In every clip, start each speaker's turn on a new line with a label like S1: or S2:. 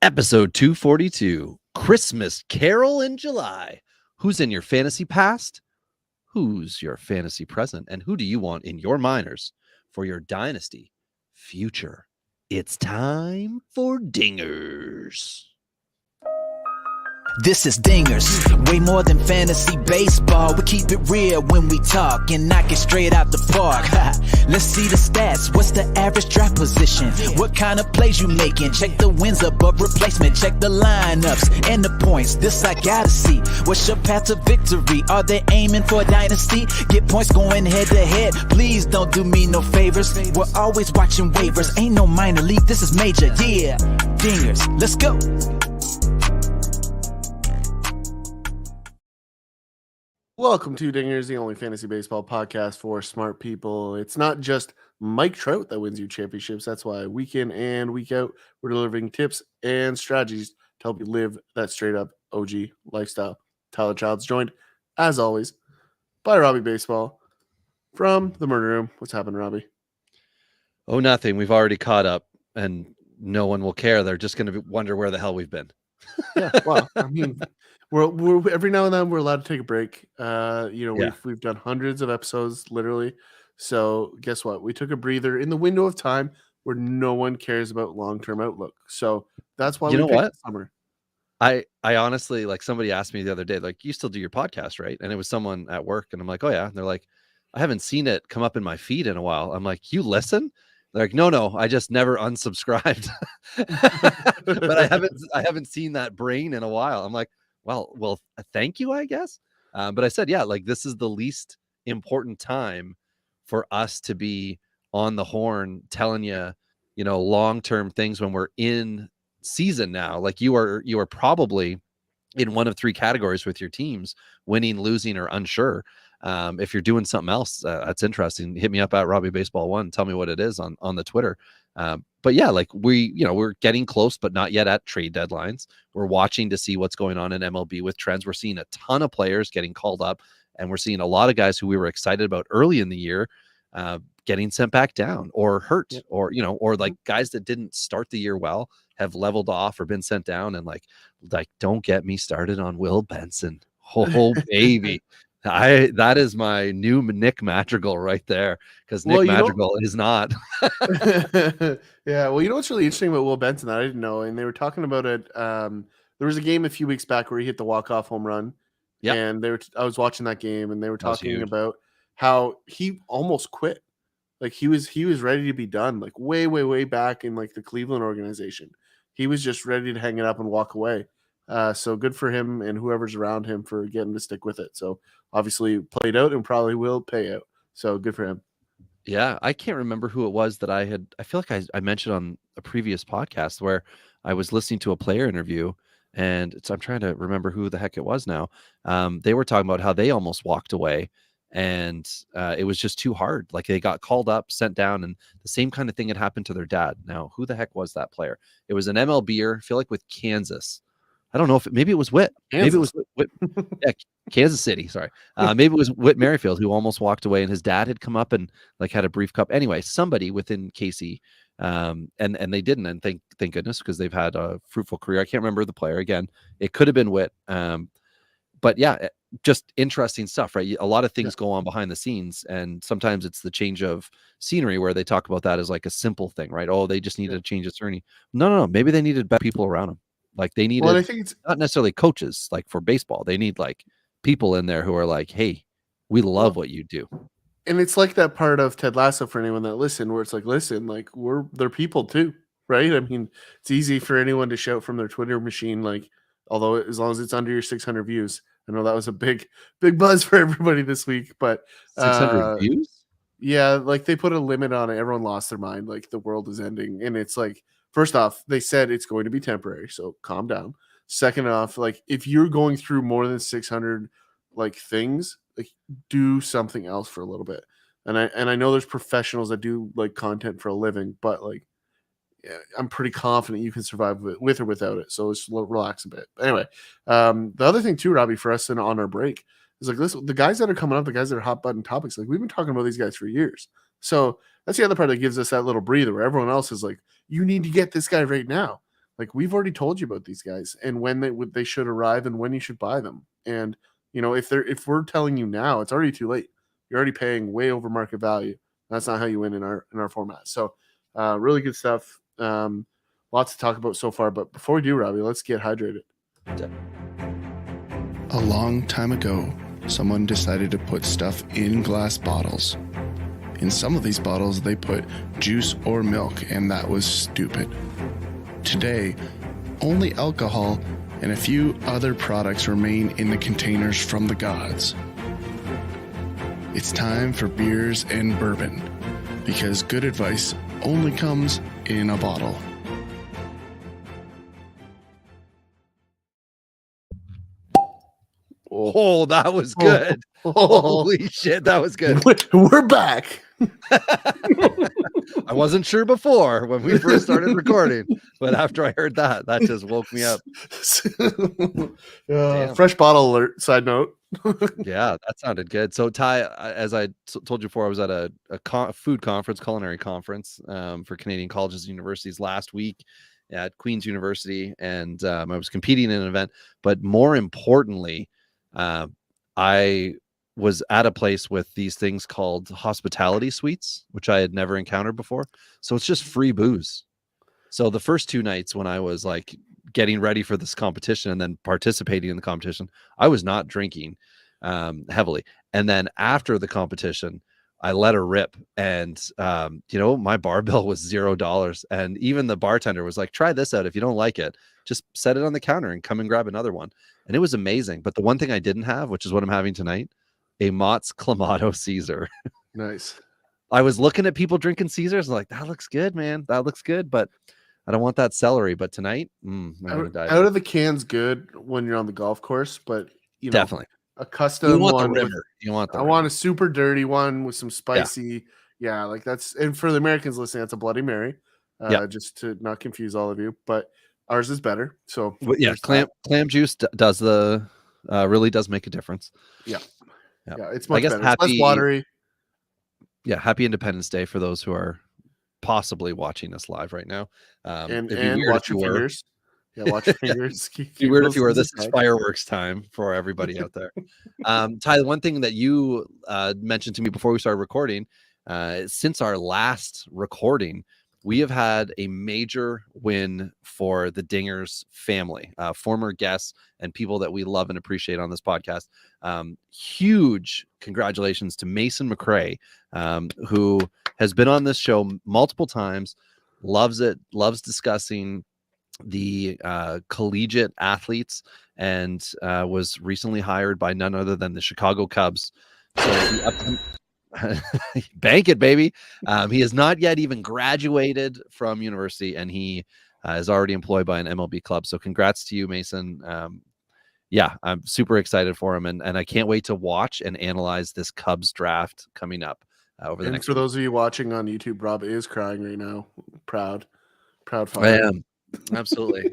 S1: Episode 242, Christmas Carol in July. Who's in your fantasy past? Who's your fantasy present? And who do you want in your minors for your dynasty future? It's time for Dingers.
S2: This is Dingers, way more than fantasy baseball. We keep it real when we talk and knock it straight out the park. Let's see the stats, what's the average draft position? What kind of plays you making? Check the wins above replacement, check the lineups and the points. This I gotta see, what's your path to victory? Are they aiming for a dynasty? Get points going head to head, please don't do me no favors. We're always watching waivers, ain't no minor league, this is major, yeah. Dingers, let's go.
S3: Welcome to Dingers, the only fantasy baseball podcast for smart people. It's not just Mike Trout that wins you championships. That's why week in and week out, we're delivering tips and strategies to help you live that straight up OG lifestyle. Tyler Childs joined, as always, by Robbie Baseball from the Murder Room. What's happening, Robbie?
S1: Oh, nothing. We've already caught up and no one will care. They're just going to wonder where the hell we've been.
S3: Yeah, well, I mean, we're every now and then we're allowed to take a break. We've done hundreds of episodes, literally. So guess what? We took a breather in the window of time where no one cares about long-term outlook. So that's why we picked summer.
S1: I honestly, like, somebody asked me the other day, like, you still do your podcast, right? And it was someone at work, and I'm like, oh yeah. And they're like, I haven't seen it come up in my feed in a while. I'm like, you listen? They're like, no, I just never unsubscribed. But I haven't seen that brain in a while. I'm like, well, thank you, I guess. But I said, yeah, like, this is the least important time for us to be on the horn telling you, long-term things when we're in season now. Like, you are probably in one of three categories with your teams: winning, losing, or unsure. If you're doing something else, that's interesting. Hit me up at Robbie Baseball 1. Tell me what it is on the Twitter. But yeah, like, we're getting close, but not yet at trade deadlines. We're watching to see what's going on in MLB with trends. We're seeing a ton of players getting called up, and we're seeing a lot of guys who we were excited about early in the year getting sent back down or hurt, or like guys that didn't start the year well have leveled off or been sent down. And like, don't get me started on Will Benson. Oh, baby. That is my new Nick Madrigal right there, because Nick Madrigal is not.
S3: Yeah, well, what's really interesting about Will Benson that I didn't know, and they were talking about it. There was a game a few weeks back where he hit the walk-off home run. Yeah, and I was watching that game, and they were talking about how he almost quit. Like, he was ready to be done, like way back in like the Cleveland organization. He was just ready to hang it up and walk away. So good for him and whoever's around him for getting to stick with it. So obviously played out and probably will pay out. So good for him.
S1: Yeah, I can't remember who it was that I feel like I mentioned on a previous podcast where I was listening to a player interview, and I'm trying to remember who the heck it was now. They were talking about how they almost walked away, and it was just too hard. Like, they got called up, sent down, and the same kind of thing had happened to their dad. Now, who the heck was that player? It was an MLBer, I feel like with Kansas. I don't know if maybe it was Whit. Kansas. Maybe it was Whit. Yeah, Kansas City. Sorry. Maybe it was Whit Merrifield who almost walked away, and his dad had come up and like had a brief cup. Anyway, somebody within KC, and they didn't. And thank goodness, because they've had a fruitful career. I can't remember the player again. It could have been Whit. But yeah, just interesting stuff, right? A lot of things go on behind the scenes, and sometimes it's the change of scenery where they talk about that as like a simple thing, right? Oh, they just needed to change attorney. No. Maybe they needed better people around them. Like, they needed, I think it's not necessarily coaches like for baseball. They need like people in there who are like, hey, we love what you do.
S3: And it's like that part of Ted Lasso for anyone that listened, where it's like, listen, like, they're people too, right? I mean, it's easy for anyone to shout from their Twitter machine, like, although as long as it's under your 600 views. I know that was a big buzz for everybody this week, but
S1: 600 views?
S3: Yeah, like, they put a limit on it. Everyone lost their mind. Like, the world is ending. And it's like, first off, they said it's going to be temporary, so calm down. Second off, like, if you're going through more than 600 like things, like, do something else for a little bit. And I know there's professionals that do like content for a living, but like, yeah, I'm pretty confident you can survive with or without it. So let's relax a bit. But anyway, the other thing too, Robbie, for us on our break is like, listen, the guys that are coming up, the guys that are hot button topics, like, we've been talking about these guys for years. So that's the other part that gives us that little breather where everyone else is like, you need to get this guy right now. like we've already told you about these guys and when they should arrive and when you should buy them. And if we're telling you now, it's already too late. You're already paying way over market value. That's not how you win in our format. So really good stuff. Lots to talk about so far. But before we do, Robbie, let's get hydrated.
S4: A long time ago, someone decided to put stuff in glass bottles. In some of these bottles, they put juice or milk, and that was stupid. Today, only alcohol and a few other products remain in the containers from the gods. It's time for beers and bourbon, because good advice only comes in a bottle.
S1: Oh, that was good. Holy shit, that was good.
S3: We're back.
S1: I wasn't sure before when we first started recording, but after I heard that just woke me up.
S3: Fresh bottle alert. Side note.
S1: Yeah, that sounded good. So Ty, as I told you before, I was at a food conference, culinary conference for Canadian colleges and universities last week at Queen's University, and I was competing in an event. But more importantly, I was at a place with these things called hospitality suites, which I had never encountered before. So it's just free booze. So the first 2 nights when I was like getting ready for this competition and then participating in the competition, I was not drinking heavily. And then after the competition, I let her rip. And, my bar bill was $0. And even the bartender was like, try this out. If you don't like it, just set it on the counter and come and grab another one. And it was amazing. But the one thing I didn't have, which is what I'm having tonight, a Mott's Clamato Caesar.
S3: Nice.
S1: I was looking at people drinking Caesars and like, that looks good, man. That looks good. But I don't want that celery. But tonight,
S3: out of the can's good when you're on the golf course, but
S1: definitely
S3: a custom
S1: you want
S3: one.
S1: The rimmer. You want the
S3: I want a super dirty one with some spicy. Yeah, like that's, and for the Americans listening, that's a Bloody Mary. Just to not confuse all of you, but ours is better. So
S1: clam juice does really does make a difference.
S3: Yeah, it's much better.
S1: Happy,
S3: it's less watery.
S1: Yeah, happy Independence Day for those who are possibly watching us live right now.
S3: And watch your fingers. Yeah, watch your fingers.
S1: It'd be weird if you were. This is fireworks time for everybody out there. Ty, the one thing that you mentioned to me before we started recording, since our last recording, we have had a major win for the Dingers family, former guests and people that we love and appreciate on this podcast. Huge congratulations to Mason McRae, who has been on this show multiple times, loves it, loves discussing the collegiate athletes, and was recently hired by none other than the Chicago Cubs. So bank it, baby. He has not yet even graduated from university, and he is already employed by an MLB club. So congrats to you, Mason. I'm super excited for him, and I can't wait to watch and analyze this Cubs draft coming up over the next week.
S3: Those of you watching on YouTube, Rob is crying right now. Proud father.
S1: I am. Absolutely.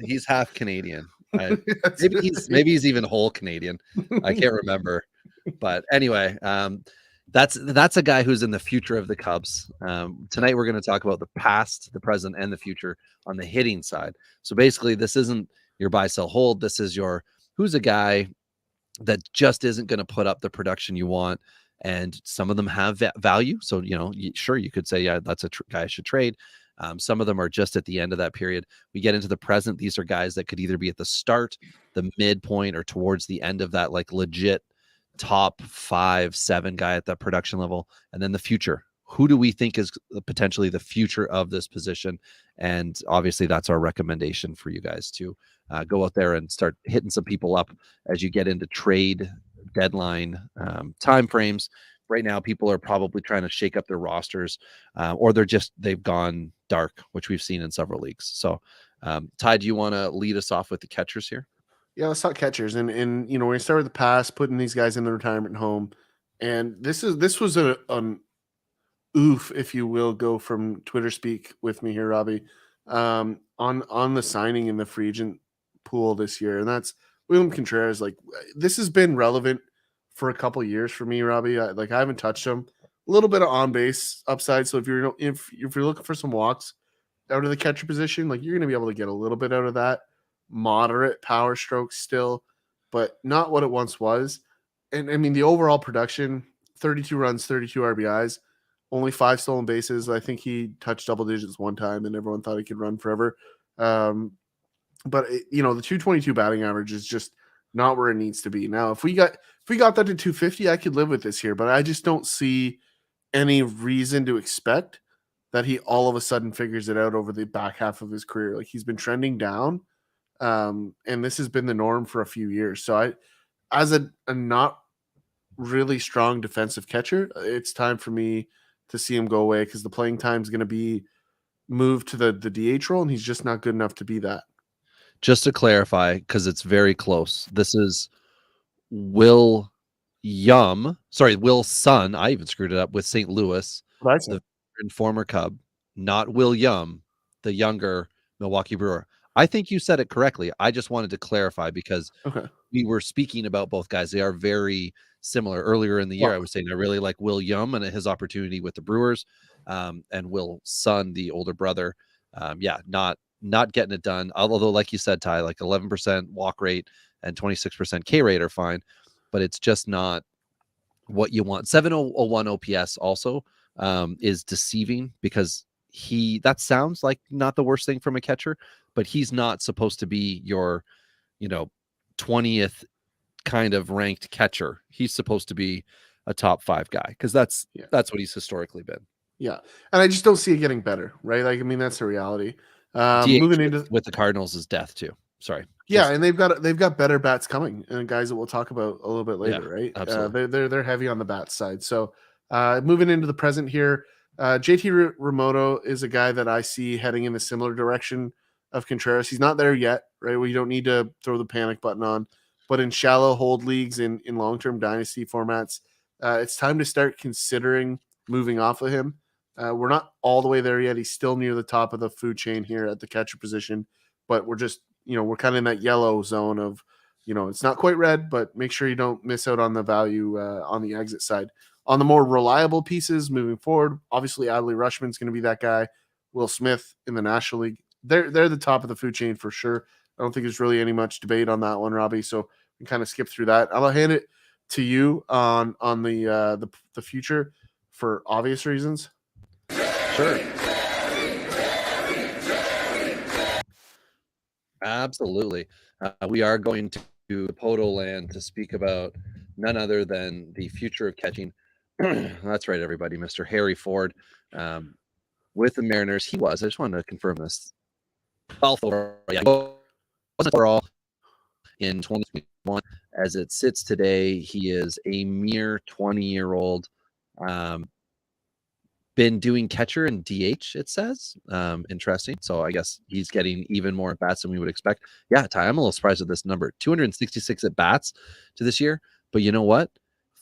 S1: He's half Canadian. Maybe he's even whole Canadian. I can't remember. But anyway, that's a guy who's in the future of the Cubs. Tonight we're going to talk about the past, the present, and the future on the hitting side. So basically, this isn't your buy, sell, hold. This is who's a guy that just isn't going to put up the production you want. And some of them have value. So, sure, you could say, yeah, that's a guy I should trade. Some of them are just at the end of that period. We get into the present. These are guys that could either be at the start, the midpoint, or towards the end of that, like legit top 5-7 guy at that production level. And then the future. Who do we think is potentially the future of this position? And obviously that's our recommendation for you guys to go out there and start hitting some people up as you get into trade deadline time frames. Right now, people are probably trying to shake up their rosters, or they've gone dark, which we've seen in several leagues. So, Ty, do you want to lead us off with the catchers here?
S3: Yeah, let's talk catchers. And when we start with the past, putting these guys in the retirement home, and this was an oof, if you will, go from Twitter speak with me here, Robbie, on the signing in the free agent pool this year, and that's William Contreras. Like, this has been relevant for a couple of years for me, Robbie. I haven't touched him. A little bit of on base upside. So if you're looking for some walks, out of the catcher position. Like you're going to be able to get a little bit out of that, moderate power strokes still, but not what it once was. And I mean, the overall production, 32 runs, 32 RBIs, only 5 stolen bases. I think he touched double digits one time, and everyone thought he could run forever. But the 222 batting average is just not where it needs to be. Now, if we got that to 250, I could live with this here, but I just don't see any reason to expect that he all of a sudden figures it out over the back half of his career. Like he's been trending down, and this has been the norm for a few years. So as a not really strong defensive catcher, it's time for me to see him go away because the playing time is going to be moved to the DH role, and he's just not good enough to be that.
S1: Just to clarify, because it's very close, this is Will Son. I even screwed it up with St. Louis, the former Cub, not Will Yum, the younger Milwaukee Brewer. I think you said it correctly. I just wanted to clarify because we were speaking about both guys. They are very similar. Earlier in the year, I was saying I really like Will Yum and his opportunity with the Brewers, and Will Son, the older brother. Not getting it done. Although, like you said, Ty, like 11% walk rate and 26% K rate are fine, but it's just not what you want. 701 OPS also is deceiving because that sounds like not the worst thing from a catcher, but he's not supposed to be your, 20th kind of ranked catcher. He's supposed to be a top 5 guy because that's what he's historically been.
S3: Yeah, and I just don't see it getting better, right? Like, I mean, that's the reality.
S1: Moving into with the Cardinals is death too. Sorry.
S3: Yeah, and they've got better bats coming, and guys that we'll talk about a little bit later, right?
S1: Absolutely.
S3: They're heavy on the bat side. So moving into the present here, JT Realmuto is a guy that I see heading in a similar direction of Contreras. He's not there yet, right? We don't need to throw the panic button on, but in shallow hold leagues in long-term dynasty formats, it's time to start considering moving off of him. We're not all the way there yet. He's still near the top of the food chain here at the catcher position, but we're just, we're kind of in that yellow zone of, it's not quite red, but make sure you don't miss out on the value on the exit side. On the more reliable pieces moving forward, obviously Adley Rutschman's going to be that guy. Will Smith in the National League, they're the top of the food chain for sure. I don't think there's really any much debate on that one, Robbie. So we kind of skip through that. I'll hand it to you on the future for obvious reasons.
S1: Sure. Absolutely. We are going to Poto Land to speak about none other than the future of catching. That's right, everybody. Mr. Harry Ford with the Mariners. I just wanted to confirm this. 12th overall. Wasn't overall in 2021. As it sits today, he is a mere 20-year-old. Been doing catcher and DH, it says. Interesting. So I guess he's getting even more at bats than we would expect. Yeah, Ty, I'm a little surprised at this number. 266 at bats to this year. But you know what?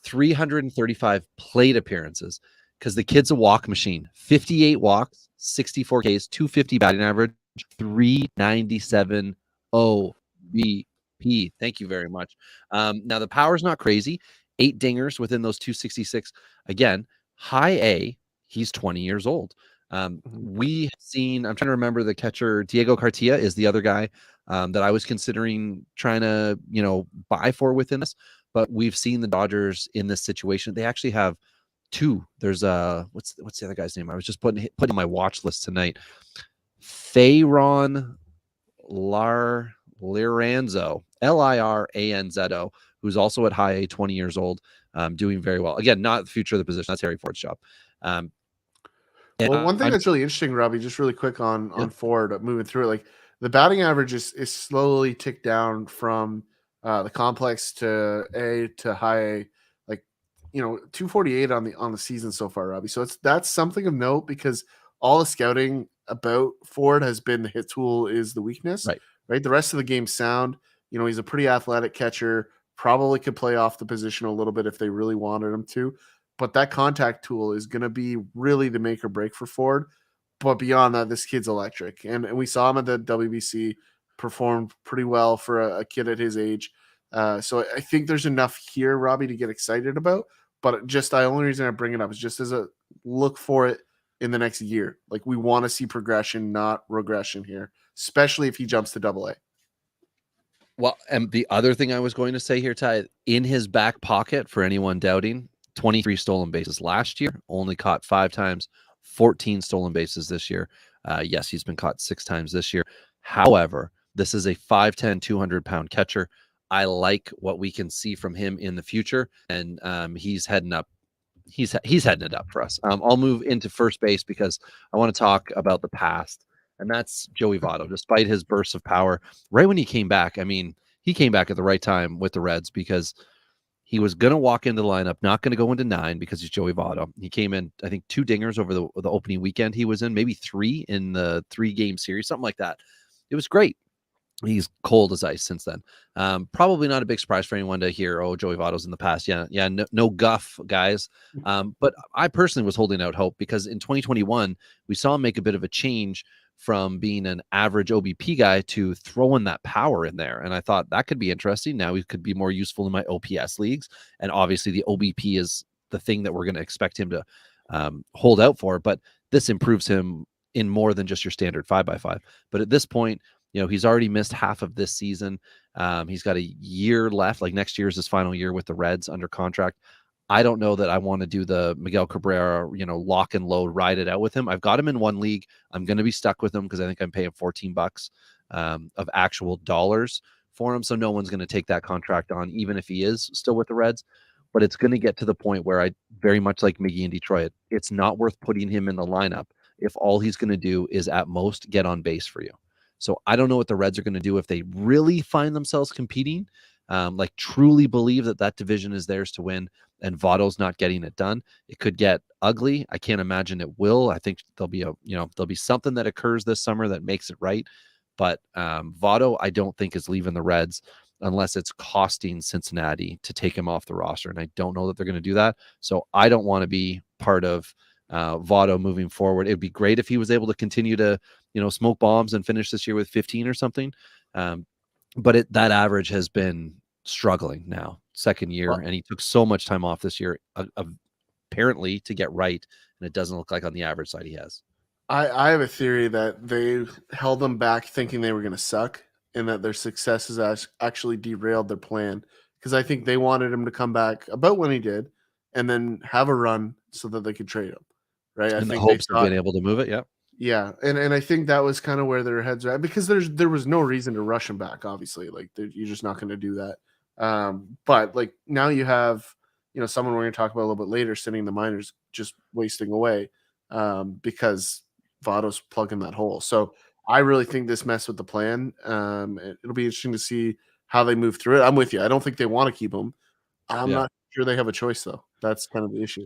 S1: 335 plate appearances because the kid's a walk machine. 58 walks, 64 Ks, 250 batting average, 397 OBP. Thank you very much. Now, the power's not crazy. 8 dingers within those 266. Again, high A. He's 20 years old. We seen, I'm trying to remember the catcher, Diego Cartilla is the other guy that I was considering trying to, buy for within this, but we've seen the Dodgers in this situation. They actually have 2. There's what's the other guy's name? I was just putting on my watch list tonight. Thayron Liranzo, Liranzo, who's also at high A, 20 years old, doing very well. Again, not the future of the position. That's Harry Ford's job.
S3: One thing that's really interesting, Robbie, just really quick on Ford, moving through it, like the batting average is slowly ticked down from the complex to A to high A, like 248 on the season so far, Robbie. So that's something of note because all the scouting about Ford has been the hit tool is the weakness, right? The rest of the game's sound. He's a pretty athletic catcher, probably could play off the position a little bit if they really wanted him to. But that contact tool is going to be really the make or break for Ford. But beyond that, this kid's electric. And we saw him at the WBC, performed pretty well for a kid at his age. So I think there's enough here, Robbie, to get excited about. But the only reason I bring it up is just as a look for it in the next year. Like, we want to see progression, not regression here, especially if he jumps to AA.
S1: Well, and the other thing I was going to say here, Ty, in his back pocket, for anyone doubting, 23 stolen bases last year, only caught 5 times, 14 stolen bases this year. Yes, he's been caught 6 times this year. However, this is a 5'10", 200-pound catcher. I like what we can see from him in the future, and he's heading up. He's heading it up for us. I'll move into first base because I want to talk about the past, and that's Joey Votto. Despite his bursts of power, right when he came back, I mean, he came back at the right time with the Reds because he was going to walk into the lineup, not going to go into 9 because he's Joey Votto. He came in, I think, 2 dingers over the opening weekend he was in, maybe 3 in the 3-game series, something like that. It was great. He's cold as ice since then. Probably not a big surprise for anyone to hear, oh, Joey Votto's in the past. Yeah, no guff, guys. But I personally was holding out hope because in 2021, we saw him make a bit of a change from being an average OBP guy to throwing that power in there. And I thought that could be interesting. Now he could be more useful in my OPS leagues. And obviously the OBP is the thing that we're going to expect him to hold out for. But this improves him in more than just your standard 5x5. But at this point, he's already missed half of this season. He's got a year left. Like next year is his final year with the Reds under contract. I don't know that I want to do the Miguel Cabrera, lock and load, ride it out with him. I've got him in one league. I'm going to be stuck with him because I think I'm paying $14 of actual dollars for him. So no one's going to take that contract on, even if he is still with the Reds. But it's going to get to the point where I very much like Miggy in Detroit. It's not worth putting him in the lineup if all he's going to do is at most get on base for you. So I don't know what the Reds are going to do if they really find themselves competing, like truly believe that division is theirs to win and Votto's not getting it done. It could get ugly. I can't imagine it will. I think there'll be something that occurs this summer that makes it right. But Votto, I don't think is leaving the Reds unless it's costing Cincinnati to take him off the roster. And I don't know that they're going to do that. So I don't want to be part of Votto moving forward. It'd be great if he was able to continue to, smoke bombs and finish this year with 15 or something. But that average has been struggling now, second year, and he took so much time off this year, apparently to get right. And it doesn't look like on the average side he has.
S3: I have a theory that they held them back thinking they were going to suck and that their success has actually derailed their plan. Because I think they wanted him to come back about when he did and then have a run so that they could trade him. Right.
S1: In the hopes of being able to move it. Yeah.
S3: Yeah. And I think that was kind of where their heads are at because there was no reason to rush him back, obviously. Like you're just not going to do that. But like now you have, someone we're going to talk about a little bit later sitting in the minors just wasting away because Votto's plugging that hole. So I really think this messed with the plan. It'll be interesting to see how they move through it. I'm with you. I don't think they want to keep him. I'm not sure they have a choice, though. That's kind of the issue.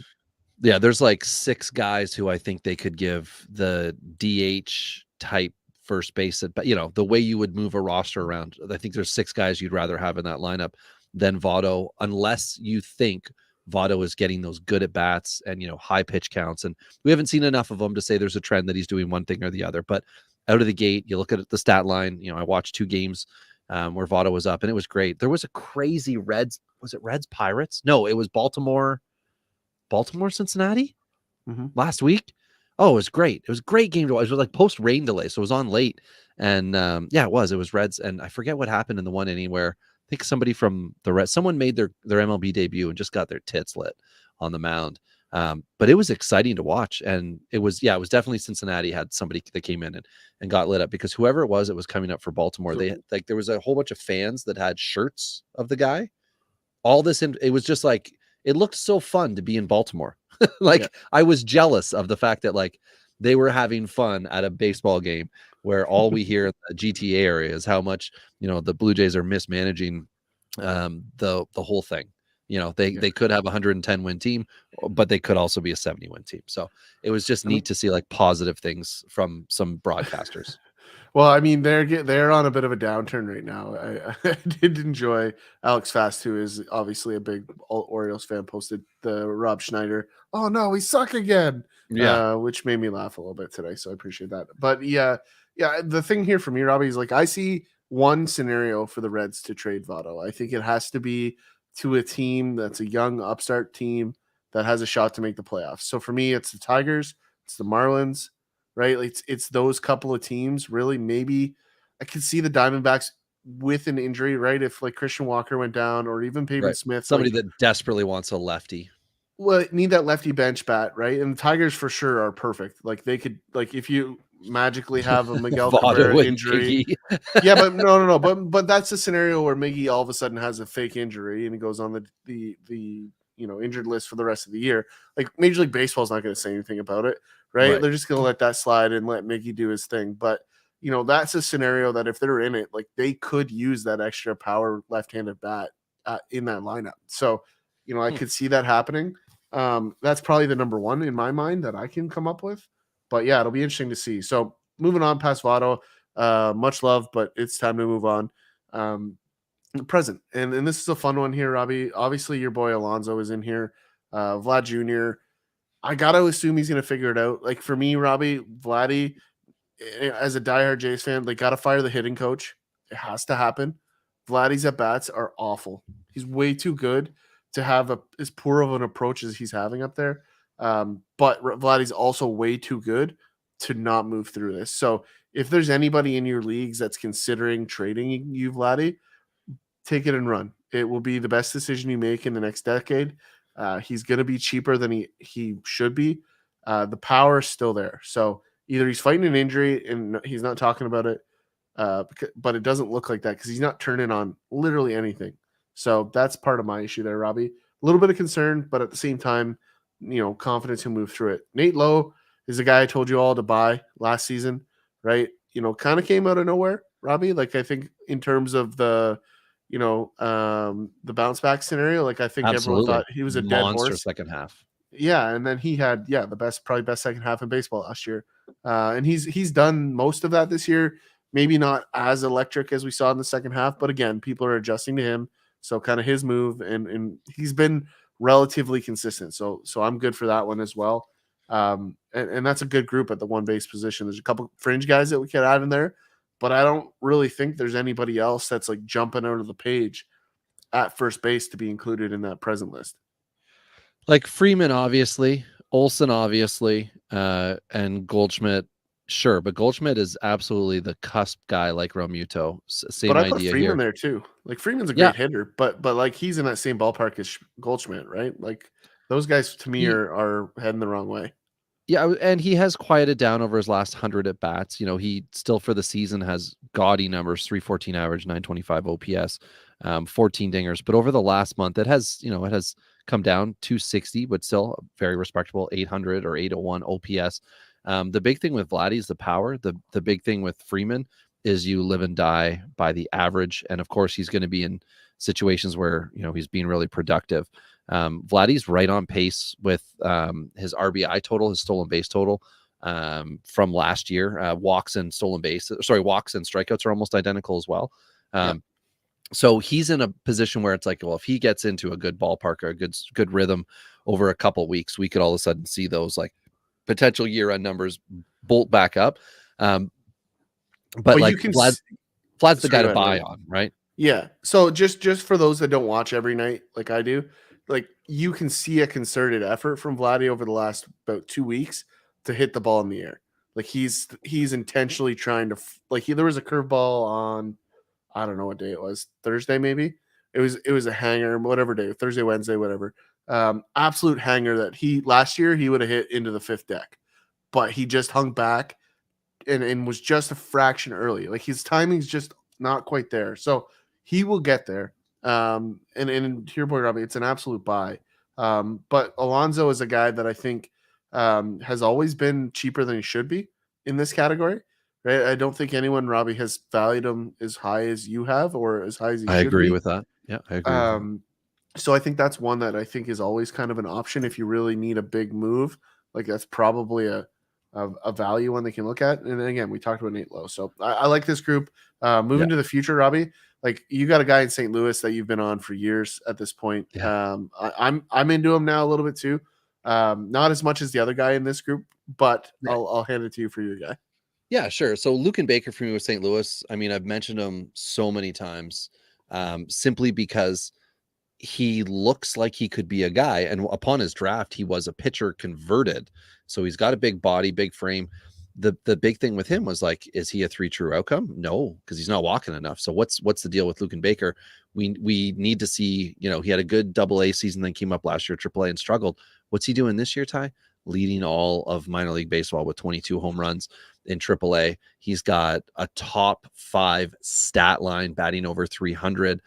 S1: Yeah, there's like 6 guys who I think they could give the DH type first base, but the way you would move a roster around, I think there's 6 guys you'd rather have in that lineup than Votto, unless you think Votto is getting those good at bats and high pitch counts. And we haven't seen enough of him to say there's a trend that he's doing one thing or the other. But out of the gate, you look at the stat line. I watched 2 games where Votto was up, and it was great. There was a crazy Reds. Was it Reds Pirates? No, it was Baltimore Cincinnati last week. Oh, it was great. It was a great game to watch. It was like post rain delay, so it was on late. And it was Reds. And I forget what happened in the one inning where I think somebody from the Reds, someone made their MLB debut and just got their tits lit on the mound. But it was exciting to watch. And it was definitely Cincinnati had somebody that came in and got lit up because whoever it was coming up for Baltimore, there was a whole bunch of fans that had shirts of the guy. It was just like, it looked so fun to be in Baltimore. I was jealous of the fact that they were having fun at a baseball game where all we hear in the GTA area is how much, the Blue Jays are mismanaging the whole thing. They could have a 110 win team, but they could also be a 70 win team. So it was just neat to see positive things from some broadcasters.
S3: Well, I mean, they're on a bit of a downturn right now. I did enjoy Alex Fast, who is obviously a big Orioles fan, posted the Rob Schneider, "Oh no, we suck again," which made me laugh a little bit today. So I appreciate that. But yeah, the thing here for me, Robbie, is I see one scenario for the Reds to trade Votto. I think it has to be to a team that's a young upstart team that has a shot to make the playoffs. So for me, it's the Tigers, It's the Marlins, right? It's those couple of teams. Really, maybe I could see the Diamondbacks with an injury, right? If like Christian Walker went down, or even Pavin
S1: Right.
S3: Smith,
S1: Somebody
S3: like,
S1: that desperately wants a lefty.
S3: well, need that lefty bench bat, right? And the Tigers for sure are perfect. Like they could, like if you magically have a Miguel
S1: Votto
S3: Cabrera
S1: and
S3: injury,
S1: Miggy.
S3: yeah, but no, but that's a scenario where Miggy all of a sudden has a fake injury and he goes on the injured list for the rest of the year. Like Major League Baseball is not going to say anything about it, right?
S1: Right.
S3: They're just going to let that slide and let Miggy do his thing. But that's a scenario that if they're in it, like they could use that extra power left-handed bat in that lineup. So I could see that happening. That's probably the number one in my mind that I can come up with. But yeah, it'll be interesting to see. So moving on past Votto, much love, but it's time to move on. Present. And this is a fun one here, Robbie. Obviously, your boy Alonso is in here. Vlad Jr. I got to assume he's going to figure it out. Like for me, Robbie, Vladdy, as a diehard Jays fan, they got to fire the hitting coach. It has to happen. Vladdy's at-bats are awful. He's way too good to have as poor of an approach as he's having up there. But Vladdy's also way too good to not move through this. So if there's anybody in your leagues that's considering trading you, Vladdy, take it and run. It will be the best decision you make in the next decade. He's going to be cheaper than he should be. The power is still there. So either he's fighting an injury and he's not talking about it, but it doesn't look like that because he's not turning on literally anything. So that's part of my issue there, Robbie. A little bit of concern, but at the same time, confidence he'll move through it. Nate Lowe is the guy I told you all to buy last season, right? Kind of came out of nowhere, Robbie. Like I think in terms of the bounce back scenario, like I think
S1: Absolutely.
S3: everyone thought he was a dead
S1: Monster
S3: horse.
S1: second half.
S3: Yeah, and then he had probably best second half in baseball last year. And he's done most of that this year. Maybe not as electric as we saw in the second half, but again, people are adjusting to him. So kind of his move, and he's been relatively consistent. So I'm good for that one as well. And that's a good group at the one base position. There's a couple fringe guys that we could add in there, but I don't really think there's anybody else that's like jumping out of the page at first base to be included in that present list.
S1: Like Freeman, obviously, Olsen, obviously, and Goldschmidt. Sure, but Goldschmidt is absolutely the cusp guy like Realmuto. Same
S3: but I put
S1: idea
S3: Freeman
S1: here.
S3: there too. Like Freeman's a great hitter, but like he's in that same ballpark as Goldschmidt, right? Like those guys to me are heading the wrong way.
S1: Yeah, and he has quieted down over his last 100 at bats. He still for the season has gaudy numbers: 314 average, 925 OPS, 14 dingers. But over the last month, it has come down 260, but still very respectable 800 or 801 OPS. The big thing with Vladdy is the power. The big thing with Freeman is you live and die by the average. And of course, he's going to be in situations where, he's being really productive. Vladdy's right on pace with his RBI total, his stolen base total from last year. Walks and strikeouts are almost identical as well. So he's in a position where it's like, well, if he gets into a good ballpark or a good rhythm over a couple of weeks, we could all of a sudden see those like potential year-end numbers bolt back up. But like Vlad's the guy to buy on, right?
S3: Yeah. So just for those that don't watch every night like I do, like you can see a concerted effort from Vladdy over the last about 2 weeks to hit the ball in the air. Like he's intentionally trying to there was a curveball on, I don't know what day it was, Thursday maybe. It was a hanger, whatever day, Thursday, Wednesday, whatever. Absolute hanger that last year he would have hit into the fifth deck, but he just hung back and was just a fraction early. Like his timing's just not quite there. So he will get there. And to your point, Robbie, it's an absolute buy. But Alonso is a guy that I think has always been cheaper than he should be in this category. Right? I don't think anyone, Robbie, has valued him as high as you have or as high as he should be.
S1: I agree with that. Yeah, I agree.
S3: So I think that's one that I think is always kind of an option if you really need a big move. Like that's probably a value one they can look at. And then again, we talked about Nate Lowe. So I like this group. Moving to the future, Robbie, like you got a guy in St. Louis that you've been on for years at this point.
S1: Yeah.
S3: I'm into him now a little bit too. Not as much as the other guy in this group, but I'll hand it to you for your guy.
S1: Yeah, sure. So Luken Baker for me with St. Louis. I mean, I've mentioned him so many times simply because he looks like he could be a guy. And upon his draft, he was a pitcher converted. So he's got a big body, big frame. The big thing with him was like, is he a 3 true outcome? No, because he's not walking enough. So what's the deal with Luken Baker? We need to see, he had a good AA season, then came up last year, AAA, and struggled. What's he doing this year, Ty? Leading all of minor league baseball with 22 home runs in AAA. He's got a top 5 stat line, batting over 300,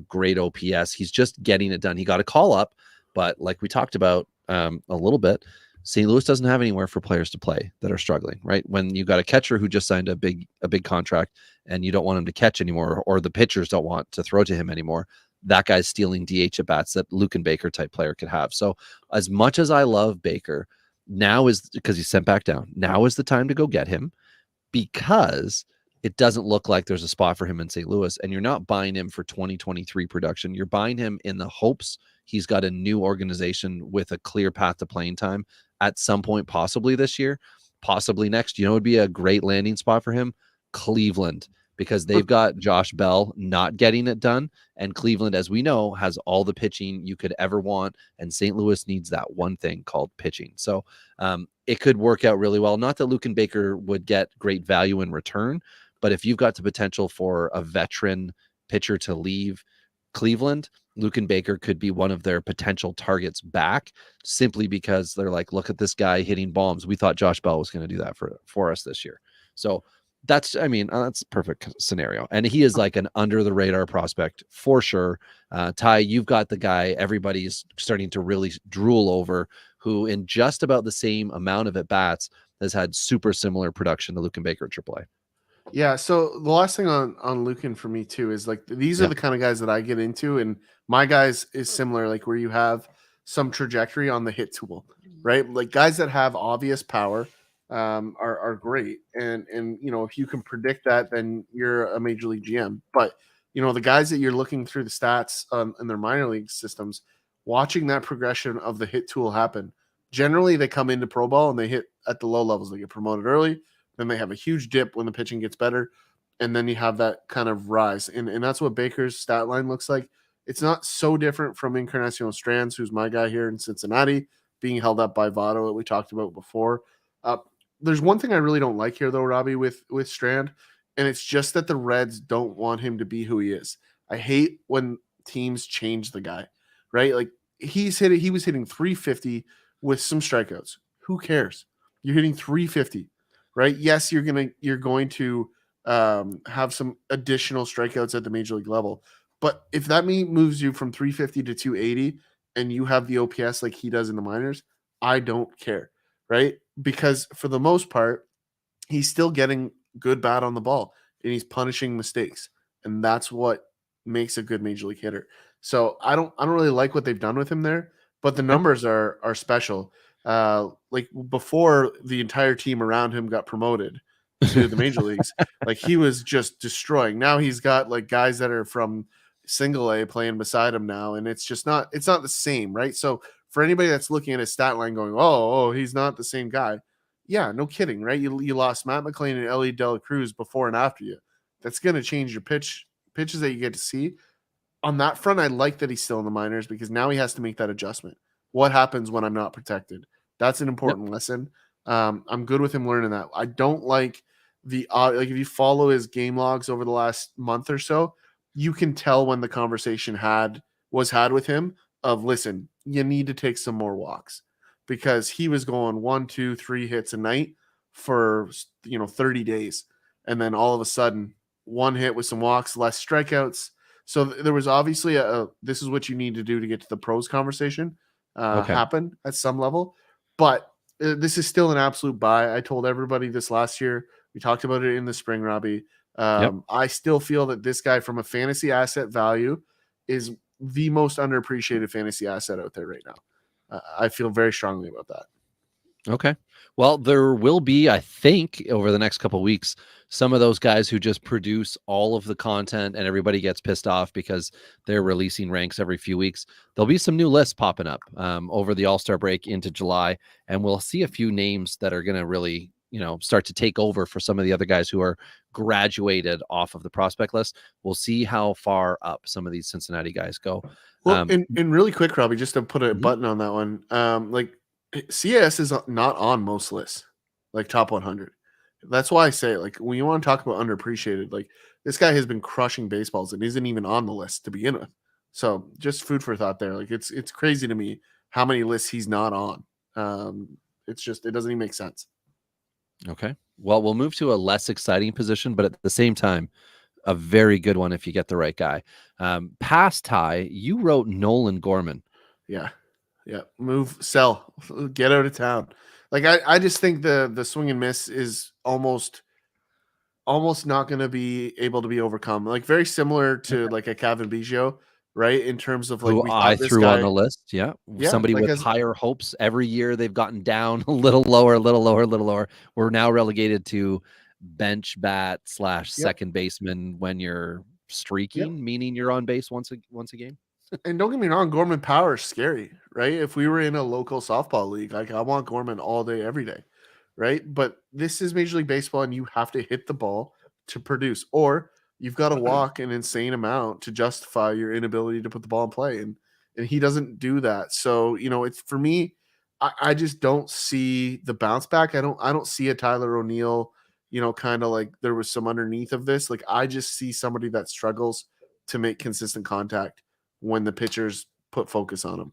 S1: great OPS. He's just getting it done. He got a call up, but like we talked about a little bit, St. Louis doesn't have anywhere for players to play that are struggling, right? When you got a catcher who just signed a big contract and you don't want him to catch anymore, or the pitchers don't want to throw to him anymore, that guy's stealing DH at bats that Luken Baker type player could have. So as much as I love Baker, now is, because he's sent back down, now is the time to go get him, because it doesn't look like there's a spot for him in St. Louis, and you're not buying him for 2023 production. You're buying him in the hopes he's got a new organization with a clear path to playing time at some point, possibly this year, possibly next. It would be a great landing spot for him? Cleveland, because they've got Josh Bell not getting it done. And Cleveland, as we know, has all the pitching you could ever want. And St. Louis needs that one thing called pitching. So it could work out really well. Not that Luken Baker would get great value in return, but if you've got the potential for a veteran pitcher to leave Cleveland, Luken Baker could be one of their potential targets back, simply because they're like, look at this guy hitting bombs. We thought Josh Bell was going to do that for us this year. So that's a perfect scenario. And he is like an under the radar prospect for sure. Ty, you've got the guy everybody's starting to really drool over, who in just about the same amount of at bats has had super similar production to Luken Baker at AAA.
S3: Yeah, so the last thing on Luken for me too is like, these are the kind of guys that I get into, and my guys is similar, like where you have some trajectory on the hit tool, right? Like guys that have obvious power are great, and if you can predict that, then you're a major league GM. But the guys that you're looking through the stats in their minor league systems, watching that progression of the hit tool happen, generally they come into pro ball and they hit at the low levels. They get promoted early. Then they have a huge dip when the pitching gets better, and then you have that kind of rise. And that's what Baker's stat line looks like. It's not so different from Encarnacion Strands, who's my guy here in Cincinnati, being held up by Votto that we talked about before. There's one thing I really don't like here, though, Robbie, with Strand, and it's just that the Reds don't want him to be who he is. I hate when teams change the guy, right? Like he was hitting 350 with some strikeouts. Who cares? You're hitting 350. Right? Yes, you're going to have some additional strikeouts at the major league level, but if that moves you from 350 to 280 and you have the OPS like he does in the minors, I don't care, right? Because for the most part, he's still getting good bat on the ball and he's punishing mistakes, and that's what makes a good major league hitter. So I don't really like what they've done with him there, but the numbers are special. Like before the entire team around him got promoted to the major leagues, like he was just destroying. Now he's got like guys that are from single A playing beside him now, and it's not the same, right? So for anybody that's looking at his stat line going, oh, he's not the same guy. Yeah, no kidding, right? You lost Matt McLain and Ellie De La Cruz before and after you. That's going to change your pitches that you get to see. On that front, I like that he's still in the minors, because now he has to make that adjustment. What happens when I'm not protected? That's an important lesson. I'm good with him learning that. I don't like like if you follow his game logs over the last month or so, you can tell when the conversation was had with him of, listen, you need to take some more walks, because he was going 1, 2, 3 hits a night for 30 days, and then all of a sudden 1 hit with some walks, less strikeouts. So there was obviously this is what you need to do to get to the pros conversation happen at some level. But this is still an absolute buy. I told everybody this last year. We talked about it in the spring, Robbie. I still feel that this guy, from a fantasy asset value, is the most underappreciated fantasy asset out there right now. I feel very strongly about that.
S1: Okay. Well, there will be, I think, over the next couple of weeks, some of those guys who just produce all of the content and everybody gets pissed off because they're releasing ranks every few weeks. There'll be some new lists popping up over the All-Star break into July, and we'll see a few names that are going to really start to take over for some of the other guys who are graduated off of the prospect list. We'll see how far up some of these Cincinnati guys go.
S3: Well, and really quick, Robbie, just to put a
S1: Mhm.
S3: button on that one, like CIS is not on most lists, like top 100. That's why I say, like, when you want to talk about underappreciated, like this guy has been crushing baseballs and isn't even on the list to begin with. So just food for thought there. Like it's crazy to me how many lists he's not on. It doesn't even make sense.
S1: Okay. Well, we'll move to a less exciting position, but at the same time, a very good one if you get the right guy. Past Ty, you wrote Nolan Gorman.
S3: Yeah. Yeah. Move, sell, get out of town. Like I just think the swing and miss is almost not going to be able to be overcome. Like very similar to like a Kevin Biggio, right? In terms of like
S1: Who
S3: we
S1: I
S3: thought this
S1: threw on
S3: guy,
S1: the list. Yeah.
S3: yeah,
S1: Somebody
S3: like
S1: with
S3: as
S1: higher hopes. Every year they've gotten down a little lower, a little lower, a little lower. We're now relegated to bench bat / second baseman when you're streaking, meaning you're on base once a game.
S3: And don't get me wrong, Gorman Power is scary, right? If we were in a local softball league, like I want Gorman all day, every day, right? But this is Major League Baseball, and you have to hit the ball to produce, or you've got to walk an insane amount to justify your inability to put the ball in play. And he doesn't do that. So, it's for me, I just don't see the bounce back. I don't see a Tyler O'Neill, kind of like there was some underneath of this. Like I just see somebody that struggles to make consistent contact when the pitchers put focus on him.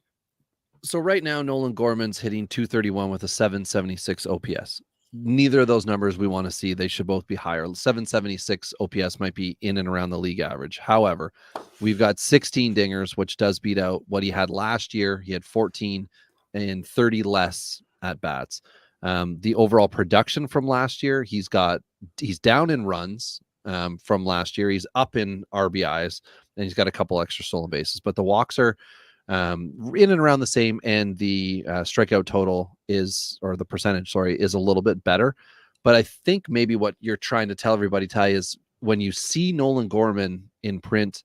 S1: So right now, Nolan Gorman's hitting 231 with a 776 OPS. Neither of those numbers we want to see. They should both be higher. 776 OPS might be in and around the league average. However, we've got 16 dingers, which does beat out what he had last year. He had 14 and 30 less at bats. The overall production from last year, he's down in runs from last year. He's up in RBIs, and he's got a couple extra stolen bases. But the walks are in and around the same, and the strikeout total or the percentage, is a little bit better. But I think maybe what you're trying to tell everybody, Ty, is when you see Nolan Gorman in print,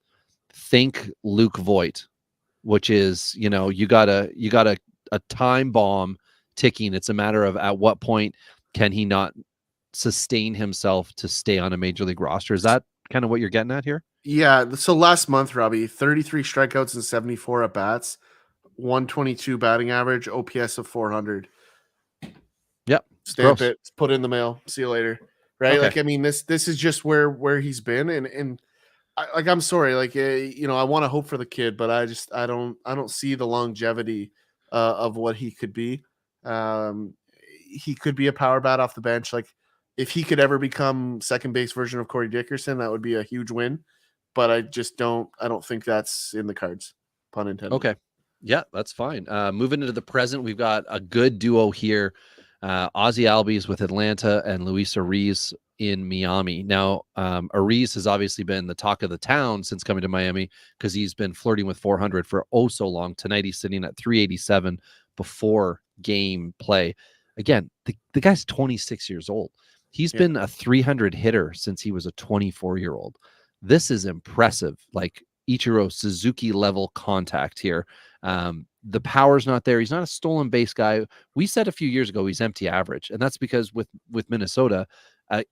S1: think Luke Voigt, which is, you got a time bomb ticking. It's a matter of at what point can he not sustain himself to stay on a major league roster. Is that kind of what you're getting at here?
S3: Yeah. So last month, Robbie, 33 strikeouts and 74 at bats, 122 batting average, OPS of 400.
S1: Yep.
S3: Stamp it, put it in the mail. See you later. Right.
S1: Okay.
S3: Like, I mean, this is just where he's been. And I'm sorry. Like, I want to hope for the kid, but I don't see the longevity of what he could be. He could be a power bat off the bench. Like if he could ever become second base version of Corey Dickerson, that would be a huge win. But I don't think that's in the cards. Pun intended.
S1: Okay. Yeah, that's fine. Moving into the present, we've got a good duo here. Ozzy Albies with Atlanta and Luis Ariz in Miami. Now, Ariz has obviously been the talk of the town since coming to Miami because he's been flirting with 400 for so long. Tonight he's sitting at 387 before game play. Again, the guy's 26 years old. He's been a 300 hitter since he was a 24-year-old. This is impressive, like Ichiro Suzuki level contact here. The power's not there. He's not a stolen base guy. We said a few years ago he's empty average, and that's because with Minnesota,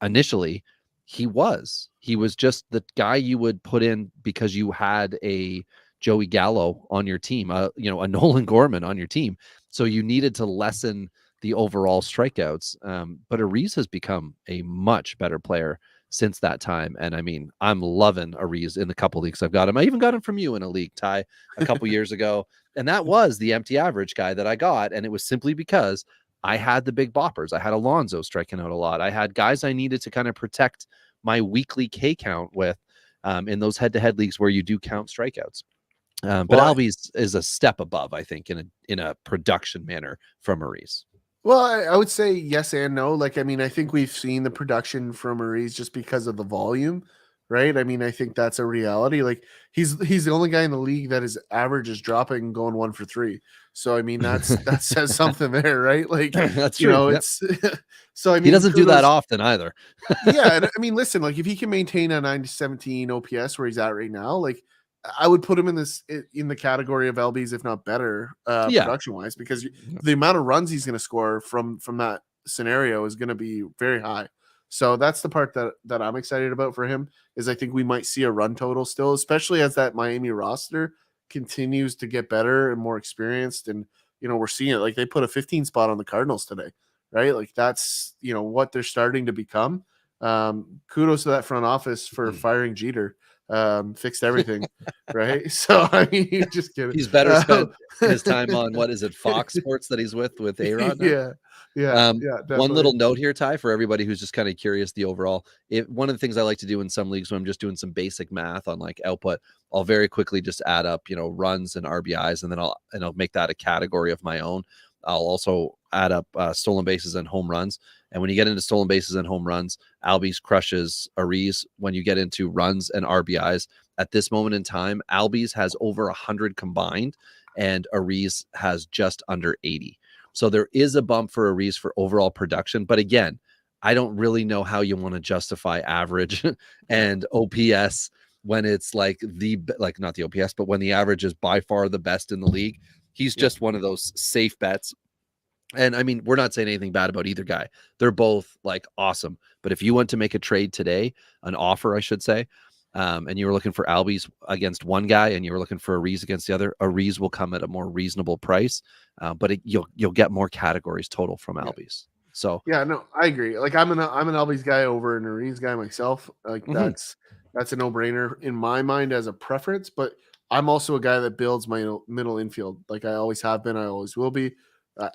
S1: initially he was just the guy you would put in because you had a Joey Gallo on your team, a Nolan Gorman on your team, so you needed to lessen the overall strikeouts. But Ariz has become a much better player since that time. And I mean, I'm loving Ariz in the couple leagues I've got him. I even got him from you in a league, Ty, a couple years ago. And that was the empty average guy that I got. And it was simply because I had the big boppers. I had Alonso striking out a lot. I had guys I needed to kind of protect my weekly K count with in those head-to-head leagues where you do count strikeouts. But Albies is a step above, I think, in a production manner from Ariz.
S3: Well, I would say yes and no. Like, I mean, I think we've seen the production from Ariz just because of the volume, right? I mean, I think that's a reality. Like, he's the only guy in the league that his average is dropping, going 1 for 3. So, I mean, that says something there, right? Like,
S1: that's true.
S3: It's so. I mean,
S1: he doesn't do that often either.
S3: Yeah, and I mean, listen, like if he can maintain a 917 OPS where he's at right now, like I would put him in the category of LBs, if not better, production wise, because the amount of runs he's going to score from that scenario is going to be very high. So that's the part that I'm excited about for him is I think we might see a run total still, especially as that Miami roster continues to get better and more experienced. And, we're seeing it like they put a 15 spot on the Cardinals today, right? Like that's, what they're starting to become. Kudos to that front office for firing Jeter. Fixed everything, right? So I mean, you just kidding.
S1: He's better spent his time on what is it, Fox Sports that he's with A-Rod now?
S3: Yeah.
S1: One little note here, Ty, for everybody who's just kind of curious, the overall. One of the things I like to do in some leagues when I'm just doing some basic math on like output, I'll very quickly just add up, runs and RBIs, and then I'll make that a category of my own. I'll also add up stolen bases and home runs. And when you get into stolen bases and home runs, Albies crushes Ariz. When you get into runs and RBIs, at this moment in time, Albies has over 100 combined, and Ariz has just under 80. So there is a bump for Ariz for overall production. But again, I don't really know how you want to justify average and OPS when it's like not the OPS, but when the average is by far the best in the league. He's just one of those safe bets. And I mean, we're not saying anything bad about either guy. They're both like awesome. But if you want to make a trade today, an offer, I should say, and you were looking for Albies against one guy and you were looking for Ariz against the other, Ariz will come at a more reasonable price, but you'll get more categories total from Albies. So
S3: yeah, no, I agree. Like I'm an Albies guy over an Ariz guy myself. Like that's a no-brainer in my mind as a preference, but I'm also a guy that builds my middle infield. Like I always have been, I always will be.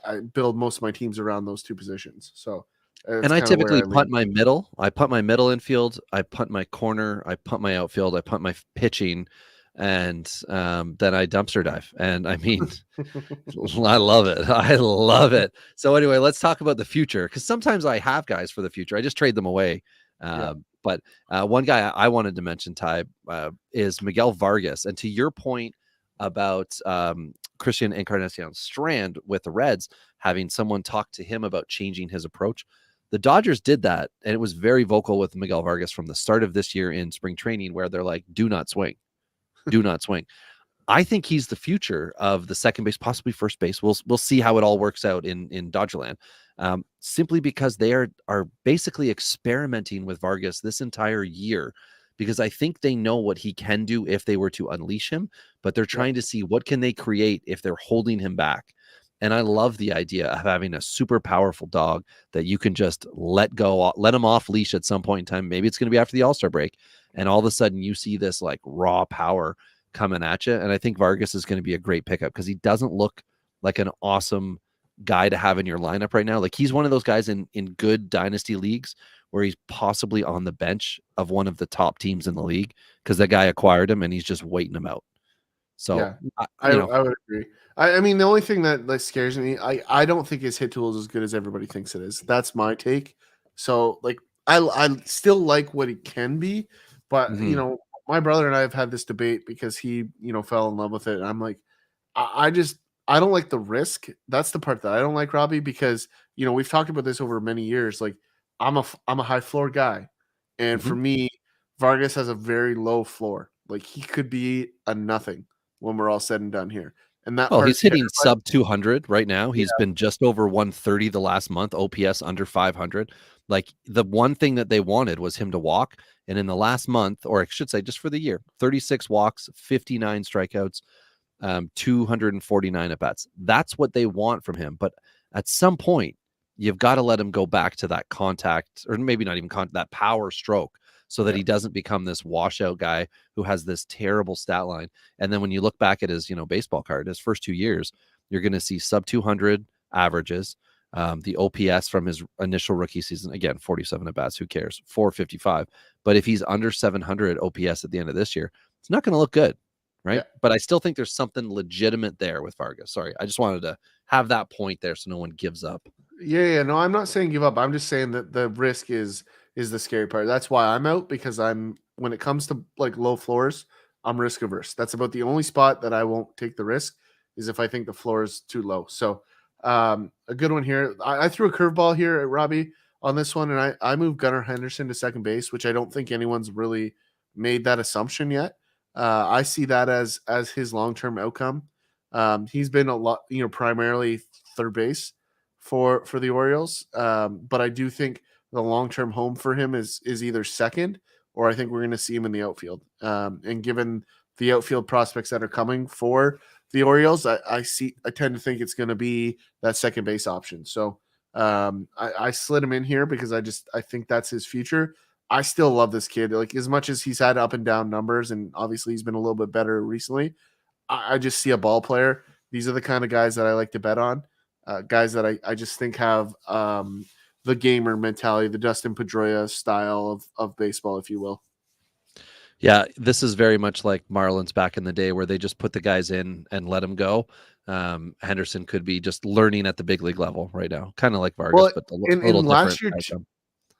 S3: I build most of my teams around those two positions. So,
S1: and I typically punt my middle. I punt my middle infield. I punt my corner. I punt my outfield. I punt my pitching, and then I dumpster dive. And I mean, I love it. I love it. So anyway, let's talk about the future, because sometimes I have guys for the future. I just trade them away. But one guy I wanted to mention, Ty, is Miguel Vargas. And to your point about Christian Encarnacion Strand with the Reds, having someone talk to him about changing his approach, the Dodgers did that, and it was very vocal with Miguel Vargas from the start of this year in spring training, where they're like, do not swing. Do not swing. I think he's the future of the second base, possibly first base. We'll see how it all works out in Dodgerland, simply because they are basically experimenting with Vargas this entire year, because I think they know what he can do if they were to unleash him, but they're trying to see what can they create if they're holding him back. And I love the idea of having a super powerful dog that you can just let go, let him off leash at some point in time. Maybe it's going to be after the All-Star break, and all of a sudden you see this like raw power coming at you. And I think Vargas is going to be a great pickup, because he doesn't look like an awesome guy to have in your lineup right now. Like he's one of those guys in good dynasty leagues where he's possibly on the bench of one of the top teams in the league, because that guy acquired him and he's just waiting him out. So
S3: yeah, I would agree. I mean, the only thing that scares me, I don't think his hit tool is as good as everybody thinks it is. That's my take. So like, I still like what he can be, but my brother and I have had this debate because he, fell in love with it. And I'm like, I don't like the risk. That's the part that I don't like, Robbie, because, we've talked about this over many years. Like I'm a high floor guy. And for me, Vargas has a very low floor. Like he could be a nothing when we're all said and done here. And that
S1: he's hitting sub 200 right now. He's been just over 130 the last month, OPS under 500. Like the one thing that they wanted was him to walk. And in the last month, or I should say just for the year, 36 walks, 59 strikeouts, 249 at bats. That's what they want from him. But at some point, you've got to let him go back to that contact, or maybe not even that power stroke, so that he doesn't become this washout guy who has this terrible stat line. And then when you look back at his, baseball card, his first 2 years, you're going to see sub 200 averages. The OPS from his initial rookie season, again, 47 at bats, who cares? 455. But if he's under 700 OPS at the end of this year, it's not going to look good, right? Yeah. But I still think there's something legitimate there with Vargas. Sorry, I just wanted to have that point there so no one gives up.
S3: Yeah. No, I'm not saying give up. I'm just saying that the risk is the scary part. That's why I'm out, because when it comes to like low floors, I'm risk averse. That's about the only spot that I won't take the risk, is if I think the floor is too low. So a good one here. I threw a curveball here at Robbie on this one, and I moved Gunnar Henderson to second base, which I don't think anyone's really made that assumption yet. I see that as his long-term outcome. He's been a lot, primarily third base for the Orioles. But I do think the long-term home for him is either second, or I think we're going to see him in the outfield. And given the outfield prospects that are coming for the Orioles, I tend to think it's going to be that second base option. So I slid him in here because I think that's his future. I still love this kid. Like, as much as he's had up and down numbers, and obviously he's been a little bit better recently, I just see a ball player. These are the kind of guys that I like to bet on. Guys that I just think have the gamer mentality, the Dustin Pedroia style of baseball, if you will.
S1: Yeah, this is very much like Marlins back in the day, where they just put the guys in and let them go. Henderson could be just learning at the big league level right now, kind of like Vargas,
S3: Well,
S1: but a
S3: in
S1: little
S3: last
S1: different.
S3: year,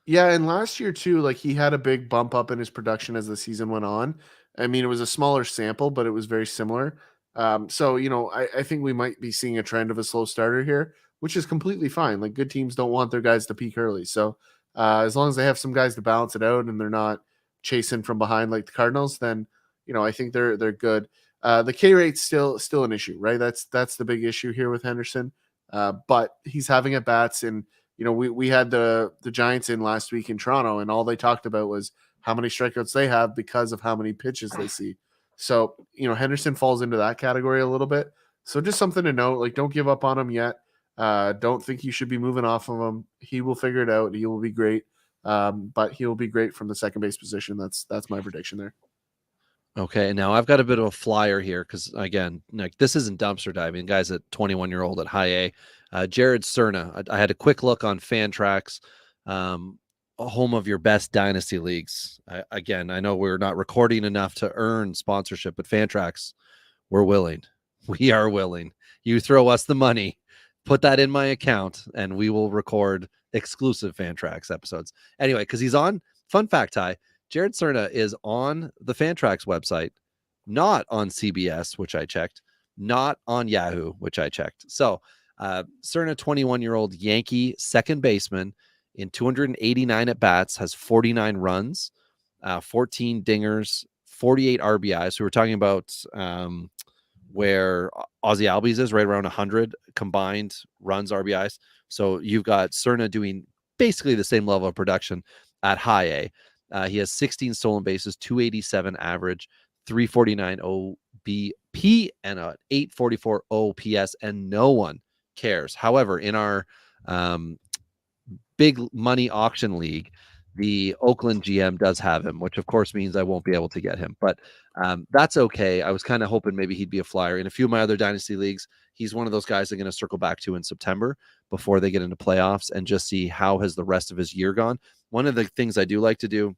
S3: yeah, and last year too, like, he had a big bump up in his production as the season went on. I mean, it was a smaller sample, but it was very similar. So, I think we might be seeing a trend of a slow starter here, which is completely fine. Like, good teams don't want their guys to peak early. So as long as they have some guys to balance it out and they're not chasing from behind like the Cardinals, then I think they're good. The K rate's still an issue, right? That's the big issue here with Henderson. But he's having at bats, and we had the Giants in last week in Toronto, and all they talked about was how many strikeouts they have because of how many pitches they see. So, Henderson falls into that category a little bit. So just something to note, like, don't give up on him yet. Don't think you should be moving off of him. He will figure it out. He will be great. But he'll be great from the second base position. That's my prediction there.
S1: Okay, now I've got a bit of a flyer here because, again, like, this isn't dumpster diving. Guys at 21-year-old at high A, Jared Cerna. I had a quick look on Fantrax, home of your best dynasty leagues. Again, I know we're not recording enough to earn sponsorship, but Fantrax, we're willing. We are willing. You throw us the money, put that in my account, and we will record exclusive Fantrax episodes. Anyway, because he's on, fun fact, Ty, Jared Cerna is on the Fantrax website, not on CBS, which I checked, not on Yahoo, which I checked. So Cerna, 21-year-old Yankee second baseman in 289 at bats, has 49 runs, 14 dingers, 48 RBIs. So we're talking about where Ozzie Albies is, right around 100 combined runs, RBIs. So you've got Cerna doing basically the same level of production at high A. He has 16 stolen bases, 287 average, 349 OBP, and an 844 OPS, and no one cares. However, in our big money auction league, the Oakland GM does have him, which of course means I won't be able to get him, but that's okay. I was kind of hoping maybe he'd be a flyer. In a few of my other dynasty leagues, he's one of those guys I'm going to circle back to in September before they get into playoffs and just see how has the rest of his year gone. One of the things I do like to do,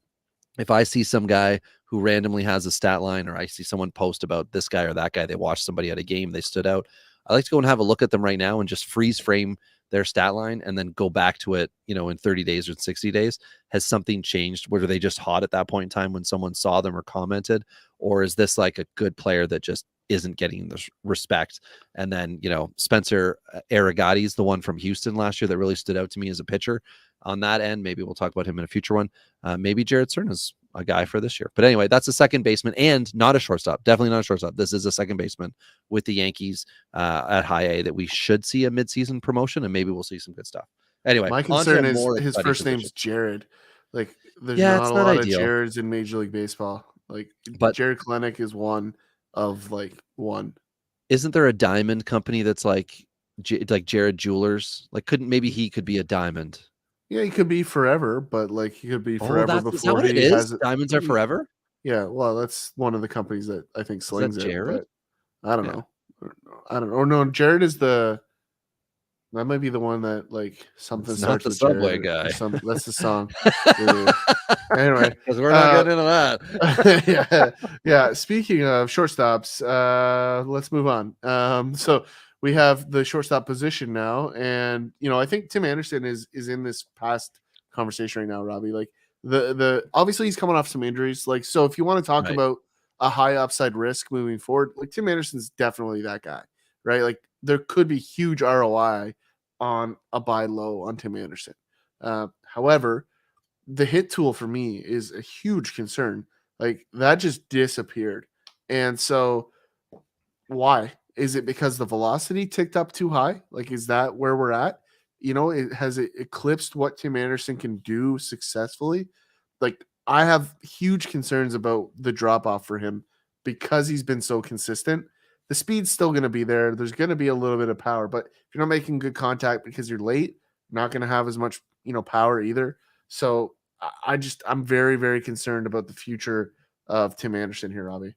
S1: if I see some guy who randomly has a stat line, or I see someone post about this guy or that guy, they watched somebody at a game, they stood out, I like to go and have a look at them right now and just freeze frame their stat line and then go back to it, in 30 days or 60 days. Has something changed? Were they just hot at that point in time when someone saw them or commented? Or is this like a good player that just isn't getting the respect? And then, Spencer Arigati is the one from Houston last year that really stood out to me as a pitcher on that end. Maybe we'll talk about him in a future one. Maybe Jared Cerna is a guy for this year. But anyway, that's a second baseman and not a shortstop. Definitely not a shortstop. This is a second baseman with the Yankees at high A that we should see a midseason promotion, and maybe we'll see some good stuff. Anyway,
S3: my concern is his first name's Jared. Like, there's not a lot of Jareds in Major League Baseball. Like, but Jared Kelenic is one of one.
S1: Isn't there a diamond company that's like Jared Jewelers? Like, maybe he could be a diamond?
S3: Yeah, he could be forever, but like, he could be forever before
S1: is that what
S3: he
S1: it
S3: has
S1: is? Diamonds are forever?
S3: Yeah, well, that's one of the companies that I think slings it.
S1: Jared?
S3: But I don't know. I don't know. Or no, Jared is that might be the one that like something
S1: it's
S3: starts
S1: not the
S3: with
S1: Subway
S3: Jared
S1: guy.
S3: That's the song. Anyway,
S1: because we're not getting into
S3: that. yeah. Speaking of shortstops, let's move on. So we have the shortstop position now, and I think Tim Anderson is in this past conversation right now, Robbie. Like, the obviously he's coming off some injuries. Like, so if you want to talk about a high upside risk moving forward, like, Tim Anderson's definitely that guy, right? Like, there could be huge ROI on a buy low on Tim Anderson. However, the hit tool for me is a huge concern. Like, that just disappeared. And so why? Is it because the velocity ticked up too high? Like, is that where we're at? it has eclipsed what Tim Anderson can do successfully. Like, I have huge concerns about the drop off for him because he's been so consistent. The speed's still going to be there. There's going to be a little bit of power, but if you're not making good contact because you're late, not going to have as much, power either. So I'm very, very concerned about the future of Tim Anderson here, Robbie.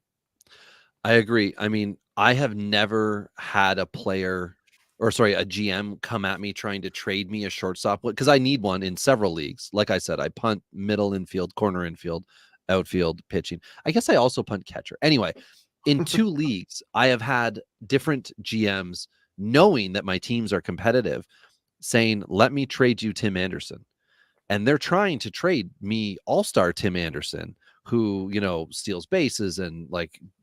S1: I agree. I mean, I have never had a GM come at me trying to trade me a shortstop because I need one in several leagues. Like I said, I punt middle infield, corner infield, outfield, pitching. I guess I also punt catcher. Anyway, in 2 leagues, I have had different GMs knowing that my teams are competitive saying, let me trade you Tim Anderson. And they're trying to trade me all-star Tim Anderson, who, steals bases and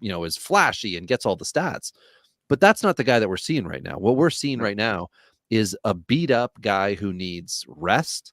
S1: is flashy and gets all the stats. But that's not the guy that we're seeing right now. What we're seeing right now is a beat up guy who needs rest,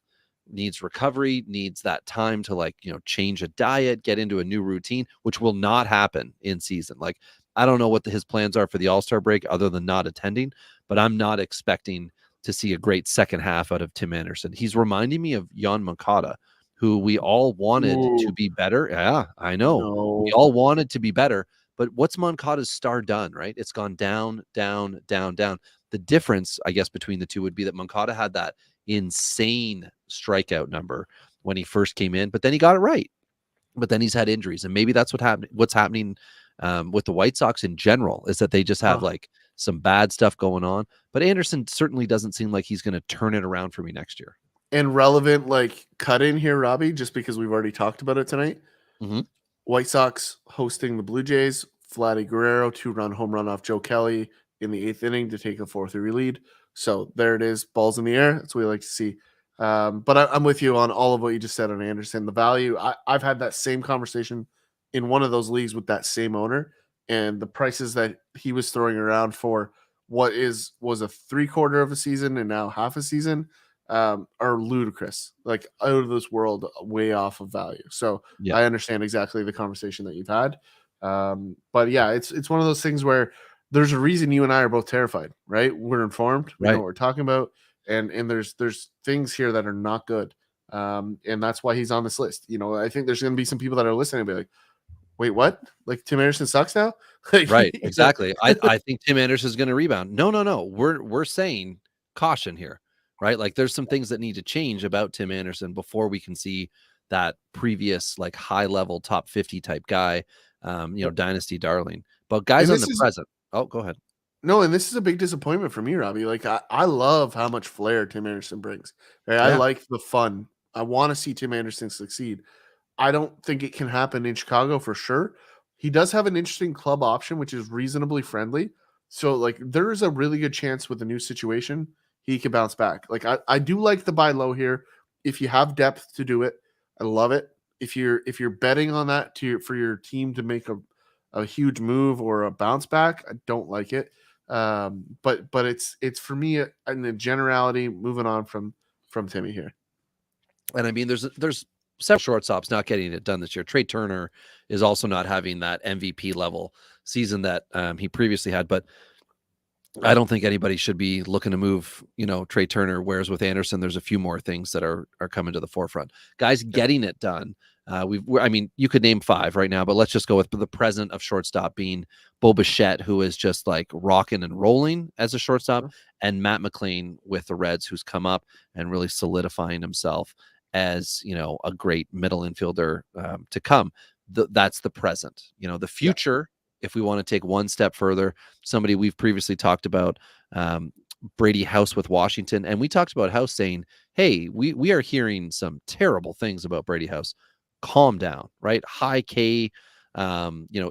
S1: needs recovery, needs that time to change a diet, get into a new routine, which will not happen in season. Like, I don't know what his plans are for the All-Star break other than not attending, but I'm not expecting to see a great second half out of Tim Anderson. He's reminding me of Yoan Moncada, who we all wanted to be better. Yeah, I know.
S3: No.
S1: We all wanted to be better, but what's Moncada's star done, right? It's gone down, down, down, down. The difference, I guess, between the two would be that Moncada had that insane strikeout number when he first came in, but then he got it right. But then he's had injuries, and maybe that's what's happening with the White Sox in general, is that they just have some bad stuff going on. But Anderson certainly doesn't seem like he's going to turn it around for me next year.
S3: And relevant cut in here, Robbie, just because we've already talked about it tonight.
S1: Mm-hmm.
S3: White Sox hosting the Blue Jays. Vladdy Guerrero 2-run home run off Joe Kelly in the 8th inning to take a 4-3 lead. So there it is, balls in the air. That's what we like to see. But I'm with you on all of what you just said on Anderson. The value, I've had that same conversation in one of those leagues with that same owner, and the prices that he was throwing around for what was a 3/4 of a season and now half a season are ludicrous, like out of this world, way off of value. So yeah. I understand exactly the conversation that you've had. But yeah, it's one of those things where there's a reason you and I are both terrified, right? We're informed, we know what we're talking about, and there's things here that are not good. And that's why he's on this list. I think there's going to be some people that are listening and be like, wait, what? Like, Tim Anderson sucks now?
S1: Right, exactly. I think Tim Anderson is going to rebound. No. We're saying caution here, right? Like, there's some things that need to change about Tim Anderson before we can see that previous high level top 50 type guy, dynasty darling. But guys on the present. Oh, go ahead.
S3: No, and this is a big disappointment for me, Robbie. Like, I love how much flair Tim Anderson brings. Right? Yeah. I like the fun. I want to see Tim Anderson succeed. I don't think it can happen in Chicago for sure. He does have an interesting club option, which is reasonably friendly. So, there is a really good chance with the new situation, he could bounce back. I do like the buy low here. If you have depth to do it, I love it. If you're betting on that for your team to make a huge move or a bounce back, I don't like it. But it's for me in the generality, moving on from Timmy here.
S1: And I mean, there's several shortstops not getting it done this year. Trey Turner is also not having that MVP level season that he previously had, but I don't think anybody should be looking to move, Trey Turner. Whereas with Anderson, there's a few more things that are coming to the forefront. Guys getting it done. You could name 5 right now, but let's just go with the present of shortstop being Bo Bichette, who is just rocking and rolling as a shortstop, and Matt McLain with the Reds, who's come up and really solidifying himself as, a great middle infielder to come. That's the present. The future, if we want to take one step further, somebody we've previously talked about, Brady House with Washington, and we talked about House saying, hey, we are hearing some terrible things about Brady House. Calm down, right? High K,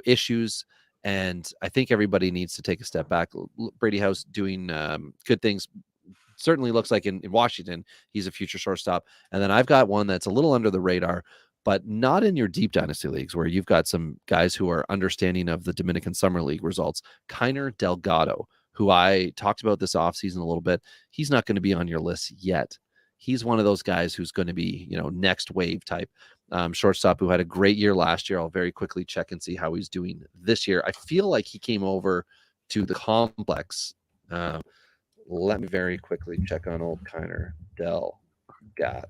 S1: issues. And I think everybody needs to take a step back. Brady House doing good things. Certainly looks like in Washington, he's a future shortstop. And then I've got one that's a little under the radar, but not in your deep dynasty leagues where you've got some guys who are understanding of the Dominican Summer League results. Kiner Delgado, who I talked about this offseason a little bit. He's not going to be on your list yet. He's one of those guys who's going to be, next wave type shortstop who had a great year last year. I'll very quickly check and see how he's doing this year. I feel like he came over to the complex Let me very quickly check on old Kiner Delgado.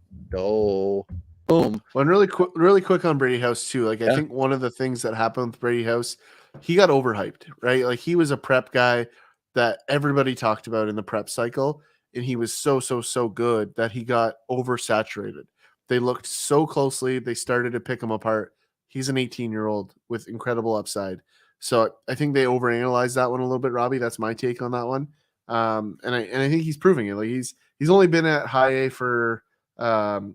S1: Boom.
S3: Well, and really quick on Brady House too. Like, I
S1: Yeah.
S3: think one of the things that happened with Brady House, he got overhyped, right? Like, he was a prep guy that everybody talked about in the prep cycle, and he was so good that he got oversaturated. They looked so closely, they started to pick him apart. He's an 18-year-old with incredible upside. So I think they overanalyzed that one a little bit, Robbie. That's my take on that one. And I think he's proving it. Like, he's only been at high A for 12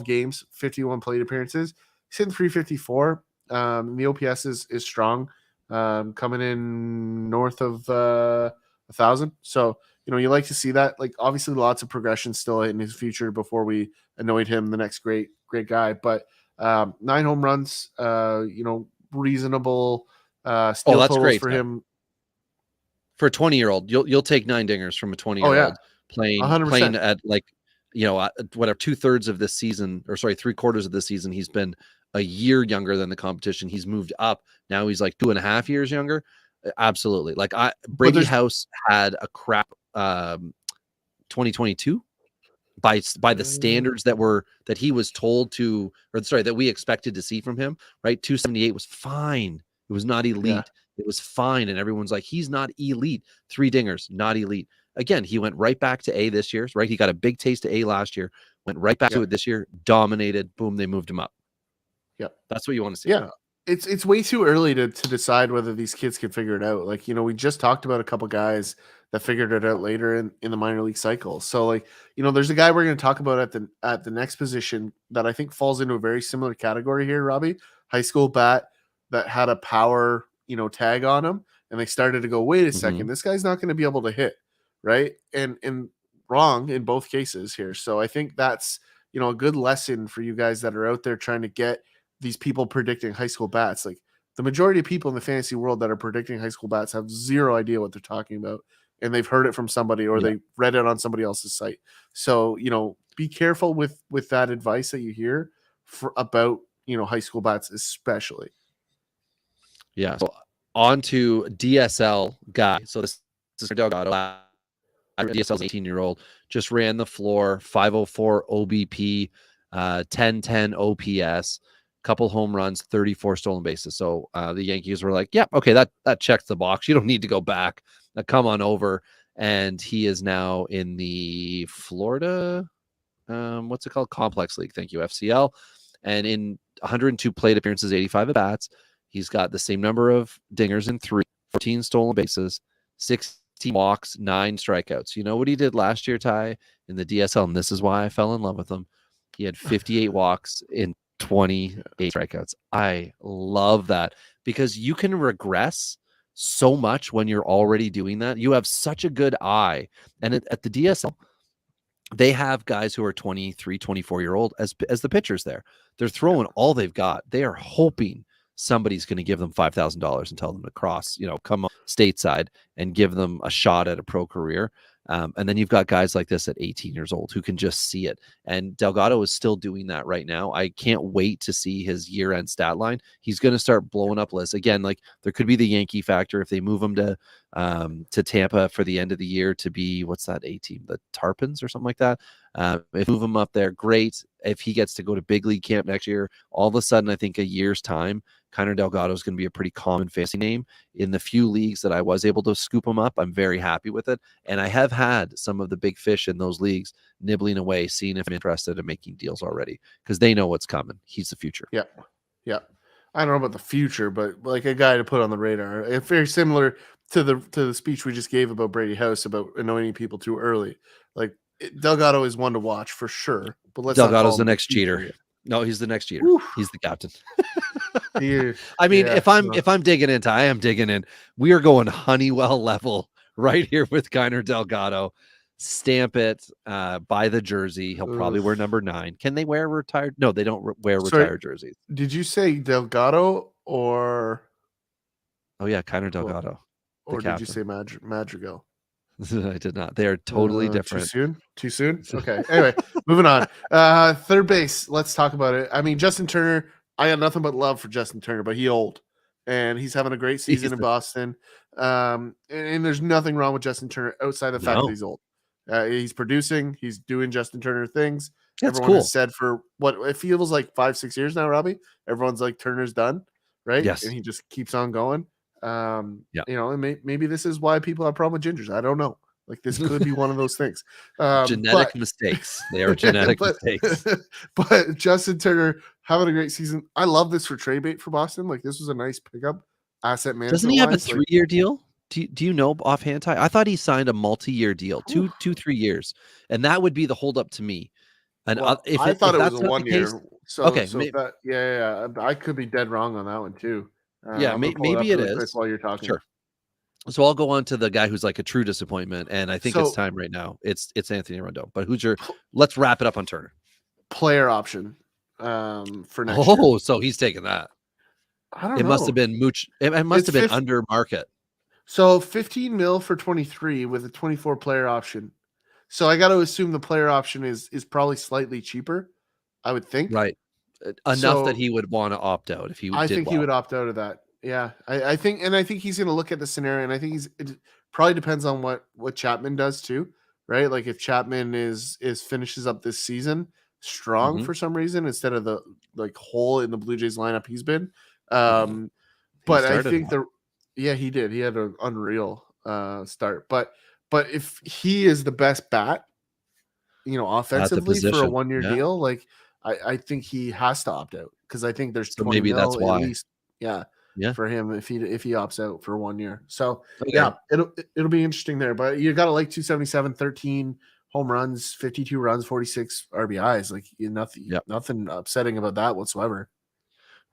S3: games, 51 plate appearances. He's hitting 354. The OPS is strong, coming in north of 1,000. So, you like to see that. Like, obviously, lots of progression still in his future before we anoint him the next great guy. But 9 home runs, reasonable steal
S1: that's
S3: totals
S1: great,
S3: for
S1: Ty.
S3: him.
S1: For a 20-year-old, you'll take 9 dingers from a 20-year-old
S3: yeah.
S1: playing
S3: 100%.
S1: at like, whatever 2/3 of this season, or sorry, 3/4 of this season, he's been a year younger than the competition. He's moved up. Now he's like 2.5 years younger. Absolutely. Like Brady House had a crap 2022 by the standards that he was told to, or sorry, that we expected to see from him, right? 278 was fine. It was not elite.
S3: Yeah.
S1: It was fine. And everyone's like, he's not elite. 3 dingers, not elite. Again, he went right back to A this year, right? He got a big taste of A last year, went right back to it this year, dominated, boom, they moved him up.
S3: Yep.
S1: That's what you want to see.
S3: Yeah. It's way too early to decide whether these kids can figure it out. Like, we just talked about a couple guys that figured it out later in the minor league cycle. So, like, there's a guy we're going to talk about at the next position that I think falls into a very similar category here, Robbie. High school bat that had a power, tag on him, and they started to go, wait a second, this guy's not going to be able to hit, right? And wrong in both cases here. So I think that's, a good lesson for you guys that are out there trying to get these people predicting high school bats. Like, the majority of people in the fantasy world that are predicting high school bats have zero idea what they're talking about, and they've heard it from somebody or they read it on somebody else's site. So, be careful with that advice that you hear about, high school bats, especially.
S1: Yeah. So on to DSL guy. So this is Delgado. DSL's 18-year-old, just ran the floor, 504 OBP, 1010 OPS, couple home runs, 34 stolen bases. So the Yankees were like, yeah, okay, that checks the box. You don't need to go back. Now come on over. And he is now in the Florida, what's it called? Complex League. Thank you, FCL. And in 102 plate appearances, 85 at bats, he's got the same number of dingers in 14 stolen bases, 16 walks, 9 strikeouts. You know what he did last year, Ty, in the DSL? And this is why I fell in love with him. He had 58 walks in 28 strikeouts. I love that, because you can regress so much when you're already doing that. You have such a good eye. And at the DSL, they have guys who are 23, 24-year-old as the pitchers there. They're throwing all they've got. They are hoping somebody's going to give them $5,000 and tell them to cross, come stateside and give them a shot at a pro career. And then you've got guys like this at 18 years old who can just see it. And Delgado is still doing that right now. I can't wait to see his year-end stat line. He's going to start blowing up lists again. Like, there could be the Yankee factor if they move him to Tampa for the end of the year to be, what's that A team, the Tarpons or something like that. If move him up there, great. If he gets to go to big league camp next year, all of a sudden, I think a year's time, Kiner Delgado is going to be a pretty common fantasy name. In the few leagues that I was able to scoop him up, I'm very happy with it. And I have had some of the big fish in those leagues nibbling away, seeing if I'm interested in making deals already, because they know what's coming. He's the future.
S3: Yeah. Yeah. I don't know about the future, but like a guy to put on the radar. It's very similar to the speech we just gave about Brady House about anointing people too early. Like, Delgado is one to watch for sure. But
S1: Delgado's the next cheater. No, he's the next cheater.
S3: Oof.
S1: He's the captain.
S3: I
S1: mean, if I'm digging into, I am digging in. We are going Honeywell level right here with Kiner Delgado. Stamp it, buy the jersey. He'll probably wear number 9. Can they wear retired? No, they don't wear retired jerseys.
S3: Did you say Delgado or?
S1: Oh yeah, Kiner Delgado.
S3: Or did you say Madrigal?
S1: I did not. They are totally different.
S3: Too soon? Okay. Anyway, moving on. Third base. Let's talk about it. I mean, Justin Turner, I got nothing but love for Justin Turner, but he old. and he's having a great season
S1: He's
S3: in
S1: the-
S3: Boston. And there's nothing wrong with Justin Turner outside the fact
S1: No.
S3: that he's old. He's producing, he's doing Justin Turner things.
S1: That's
S3: Everyone
S1: cool.
S3: has said for what it feels like 5-6 years now, Robbie. Everyone's like Turner's done, right?
S1: Yes.
S3: And he just keeps on going.
S1: Yeah.
S3: You know, and maybe this is why people have problem with gingers. I don't know. Like this could be one of those things.
S1: Genetic mistakes. They are genetic mistakes.
S3: But Justin Turner having a great season. I love this for trade bait for Boston. Like this was a nice pickup. Asset management.
S1: Doesn't he have a
S3: wise, like-
S1: 3-year deal? Do you know offhand, Ty? I thought he signed a multi-year deal, 3 years, and that would be the holdup to me. And
S3: Well,
S1: if
S3: I thought
S1: if
S3: it
S1: that's
S3: was
S1: not
S3: a
S1: the
S3: 1
S1: case-
S3: year. So
S1: okay,
S3: so
S1: may-
S3: that, yeah. I could be dead wrong on that one too.
S1: Yeah,
S3: I'm gonna pull
S1: maybe
S3: up
S1: it
S3: really quick
S1: is.
S3: while you're talking.
S1: Sure. So I'll go on to the guy who's like a true disappointment, and I think it's
S3: So-
S1: time right now. It's Anthony Rendon. But who's your? Let's wrap it up on Turner.
S3: Player option for next year.
S1: Oh, so he's taking that.
S3: I don't
S1: It
S3: know.
S1: must have been mooch. It must
S3: It's
S1: have been
S3: 50
S1: under market.
S3: So 15 mil for 23 with a 24 player option. So I got to assume the player option is probably slightly cheaper. I would think.
S1: Right. Enough
S3: So-
S1: that he would want to opt out if he
S3: I
S1: did
S3: think he
S1: well.
S3: would opt out of that. Yeah, I think he's going to look at the scenario, and I think it probably depends on what Chapman does too, right? Like if Chapman is finishes up this season strong
S1: Mhm.
S3: for some reason instead of the like hole in the Blue Jays lineup he's been.
S1: He
S3: But I
S1: started
S3: think
S1: hot.
S3: he did. He had an unreal start. But if he is the best bat, you know, offensively for a
S1: position,
S3: 1-year
S1: yeah.
S3: deal, like I think he has to opt out because I think there's
S1: So
S3: 20
S1: maybe that's
S3: mil
S1: why.
S3: at least. Yeah.
S1: Yeah.
S3: For him if he opts out for 1 year. So
S1: Okay.
S3: yeah, it'll be interesting there. But you got to like 277, 13 home runs, 52 runs, 46 RBIs. Like nothing upsetting about that whatsoever.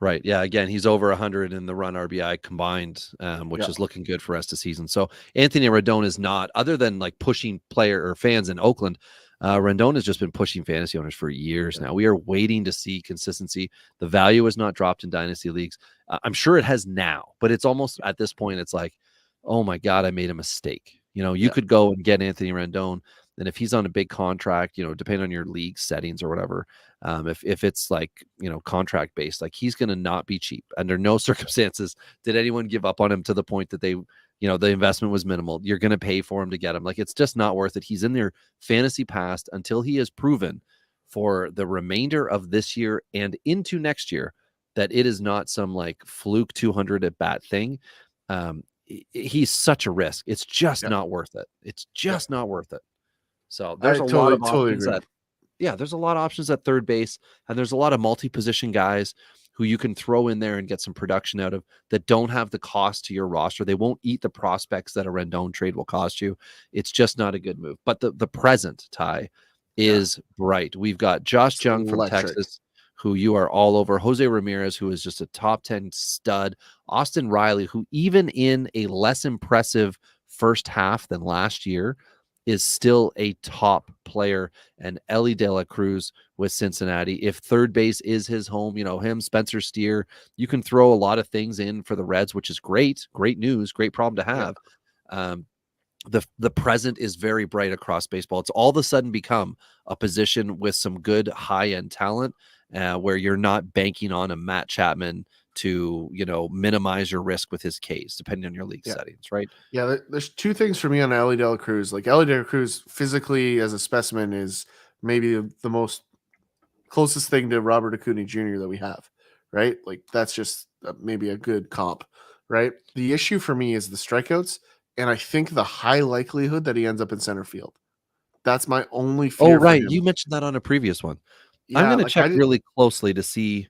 S1: Right. Yeah. Again, he's over 100 in the run RBI combined, which
S3: Yeah.
S1: is looking good for rest of season. So Anthony Rendon is not, other than like pushing player or fans in Oakland, Rendon has just been pushing fantasy owners for years now. We are waiting to see consistency. The value has not dropped in dynasty leagues. I'm sure it has now, but it's almost at this point, it's like, oh my God, I made a mistake. You know, you could go and get Anthony Rendon. And if he's on a big contract, you know, depending on your league settings or whatever, if it's like, you know, contract based, like he's going to not be cheap. Under no circumstances did anyone give up on him to the point that they, you know, the investment was minimal. You're going to pay for him to get him. Like it's just not worth it. He's in their fantasy past until he has proven for the remainder of this year and into next year that it is not some like fluke 200 at bat thing. He's such a risk. It's just not worth it. It's just not worth it. So there's a lot of options there's a lot of options at third base, and there's a lot of multi-position guys who you can throw in there and get some production out of that don't have the cost to your roster. They won't eat the prospects that a Rendon trade will cost you. It's just not a good move. But the present, Ty, is bright. We've got Josh Jung from
S3: electric.
S1: Texas, who you are all over. Jose Ramirez, who is just a top 10 stud. Austin Riley, who even in a less impressive first half than last year, is still a top player. And Ellie De La Cruz with Cincinnati. If third base is his home, you know, him, Spencer Steer, you can throw a lot of things in for the Reds, which is great. Great news, great problem to have. The present is very bright across baseball. It's all of a sudden become a position with some good high-end talent where you're not banking on a Matt Chapman to, you know, minimize your risk with his case, depending on your league settings, right?
S3: Yeah, there's two things for me on Ellie De La Cruz. Like Ellie De La Cruz physically as a specimen is maybe the most closest thing to Robert Acuna Jr. that we have, right? Like that's just maybe a good comp, right? The issue for me is the strikeouts, and I think the high likelihood that he ends up in center field. That's my only fear.
S1: Oh,
S3: for
S1: right.
S3: him.
S1: You mentioned that on a previous one.
S3: Yeah,
S1: I'm going to
S3: like,
S1: check really closely to see.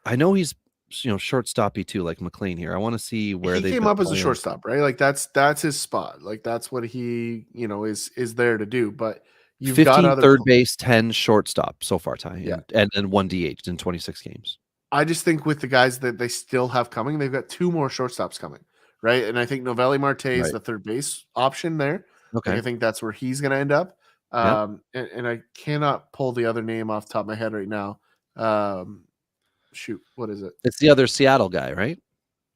S1: I know he's, you know, shortstoppy too, like McLean here. I want to see where
S3: he
S1: they
S3: came up as a shortstop, right? Like that's his spot. Like that's what he, you know, is there to do. But you've
S1: 15
S3: got other
S1: third base, 10 shortstop so far, Ty.
S3: Yeah.
S1: And 1 DH in 26 games.
S3: I just think with the guys that they still have coming, they've got 2 more shortstops coming, right? And I think Novelli Marte is
S1: Right.
S3: the third base option there.
S1: Okay.
S3: Like, I think that's where he's going to end up.
S1: Yeah.
S3: And I cannot pull the other name off the top of my head right now. Shoot, what is it?
S1: It's the other Seattle guy, right?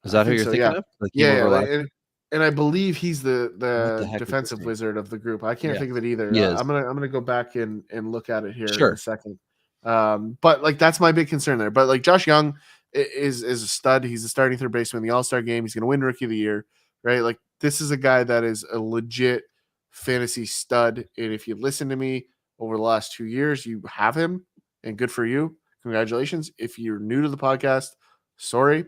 S1: Is that who
S3: think
S1: you're
S3: so,
S1: thinking
S3: yeah.
S1: of? Like
S3: Yeah,
S1: overlap?
S3: and I believe he's the
S1: What the heck is his
S3: defensive
S1: name?
S3: wizard of the group. I can't
S1: Yeah,
S3: think of it either.
S1: he is.
S3: I'm gonna go back and look at it here in
S1: Sure.
S3: a second. But like that's my big concern there. But like Josh Young is a stud. He's a starting third baseman in the All-Star game. He's going to win Rookie of the Year, right? Like, this is a guy that is a legit fantasy stud. And if you listen to me over the last 2 years, you have him, and good for you. Congratulations. If you're new to the podcast, sorry,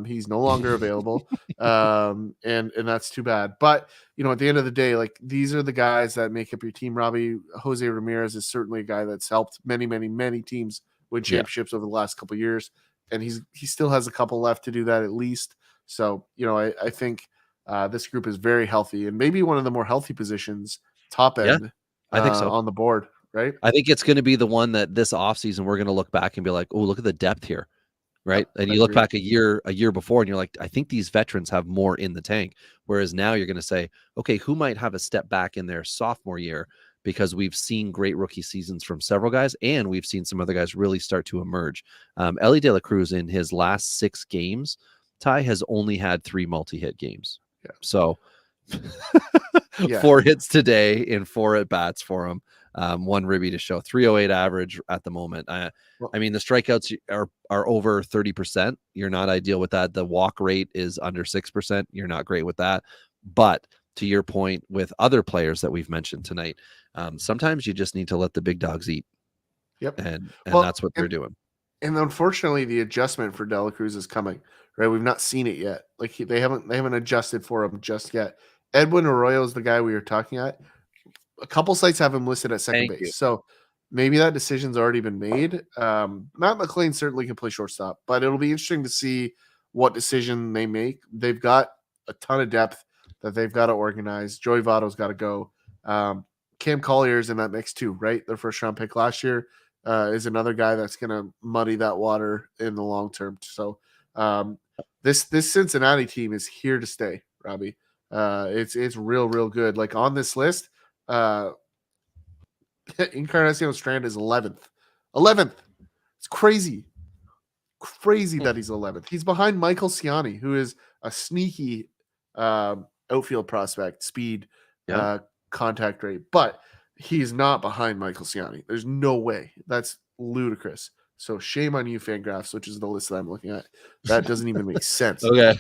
S3: he's no longer available. And that's too bad. But, at the end of the day, like, these are the guys that make up your team, Robbie. Jose Ramirez is certainly a guy that's helped many, many, many teams win championships over the last couple of years. And he still has a couple left to do that at least. So, I think this group is very healthy, and maybe one of the more healthy positions, top end,
S1: I think so.
S3: on the board, right?
S1: I think it's going to be the one that this offseason we're going to look back and be like, oh, look at the depth here. Right. And you look back a year before and you're like, I think these veterans have more in the tank. Whereas now you're going to say, okay, who might have a step back in their sophomore year, because we've seen great rookie seasons from several guys, and we've seen some other guys really start to emerge. Elly De La Cruz in his last 6 games, Ty, has only had 3 multi-hit games.
S3: Yeah.
S1: So 4 hits today in 4 at-bats for him. 1 ribby to show, 308 average at the moment. I mean, the strikeouts are over 30%. You're not ideal with that. The walk rate is under 6%. You're not great with that. But to your point with other players that we've mentioned tonight, sometimes you just need to let the big dogs eat.
S3: Yep.
S1: And that's what they're doing.
S3: And unfortunately, the adjustment for De La Cruz is coming, right? We've not seen it yet. Like, they haven't adjusted for him just yet. Edwin Arroyo is the guy we were talking at. A couple sites have him listed at second base. So maybe that decision's already been made. Matt McLean certainly can play shortstop, but it'll be interesting to see what decision they make. They've got a ton of depth that they've got to organize. Joey Votto's got to go. Cam Collier's in that mix too, right? Their first round pick last year is another guy that's going to muddy that water in the long term. So this Cincinnati team is here to stay, Robbie. It's real good. Like, on this list, Encarnacion Strand is 11th. It's crazy that he's 11th. He's behind Michael Ciani, who is a sneaky outfield prospect, speed, contact rate, but he's not behind Michael Ciani. There's no way. That's ludicrous. So shame on you, Fangraphs, which is the list that I'm looking at. That doesn't even make sense.
S1: Okay.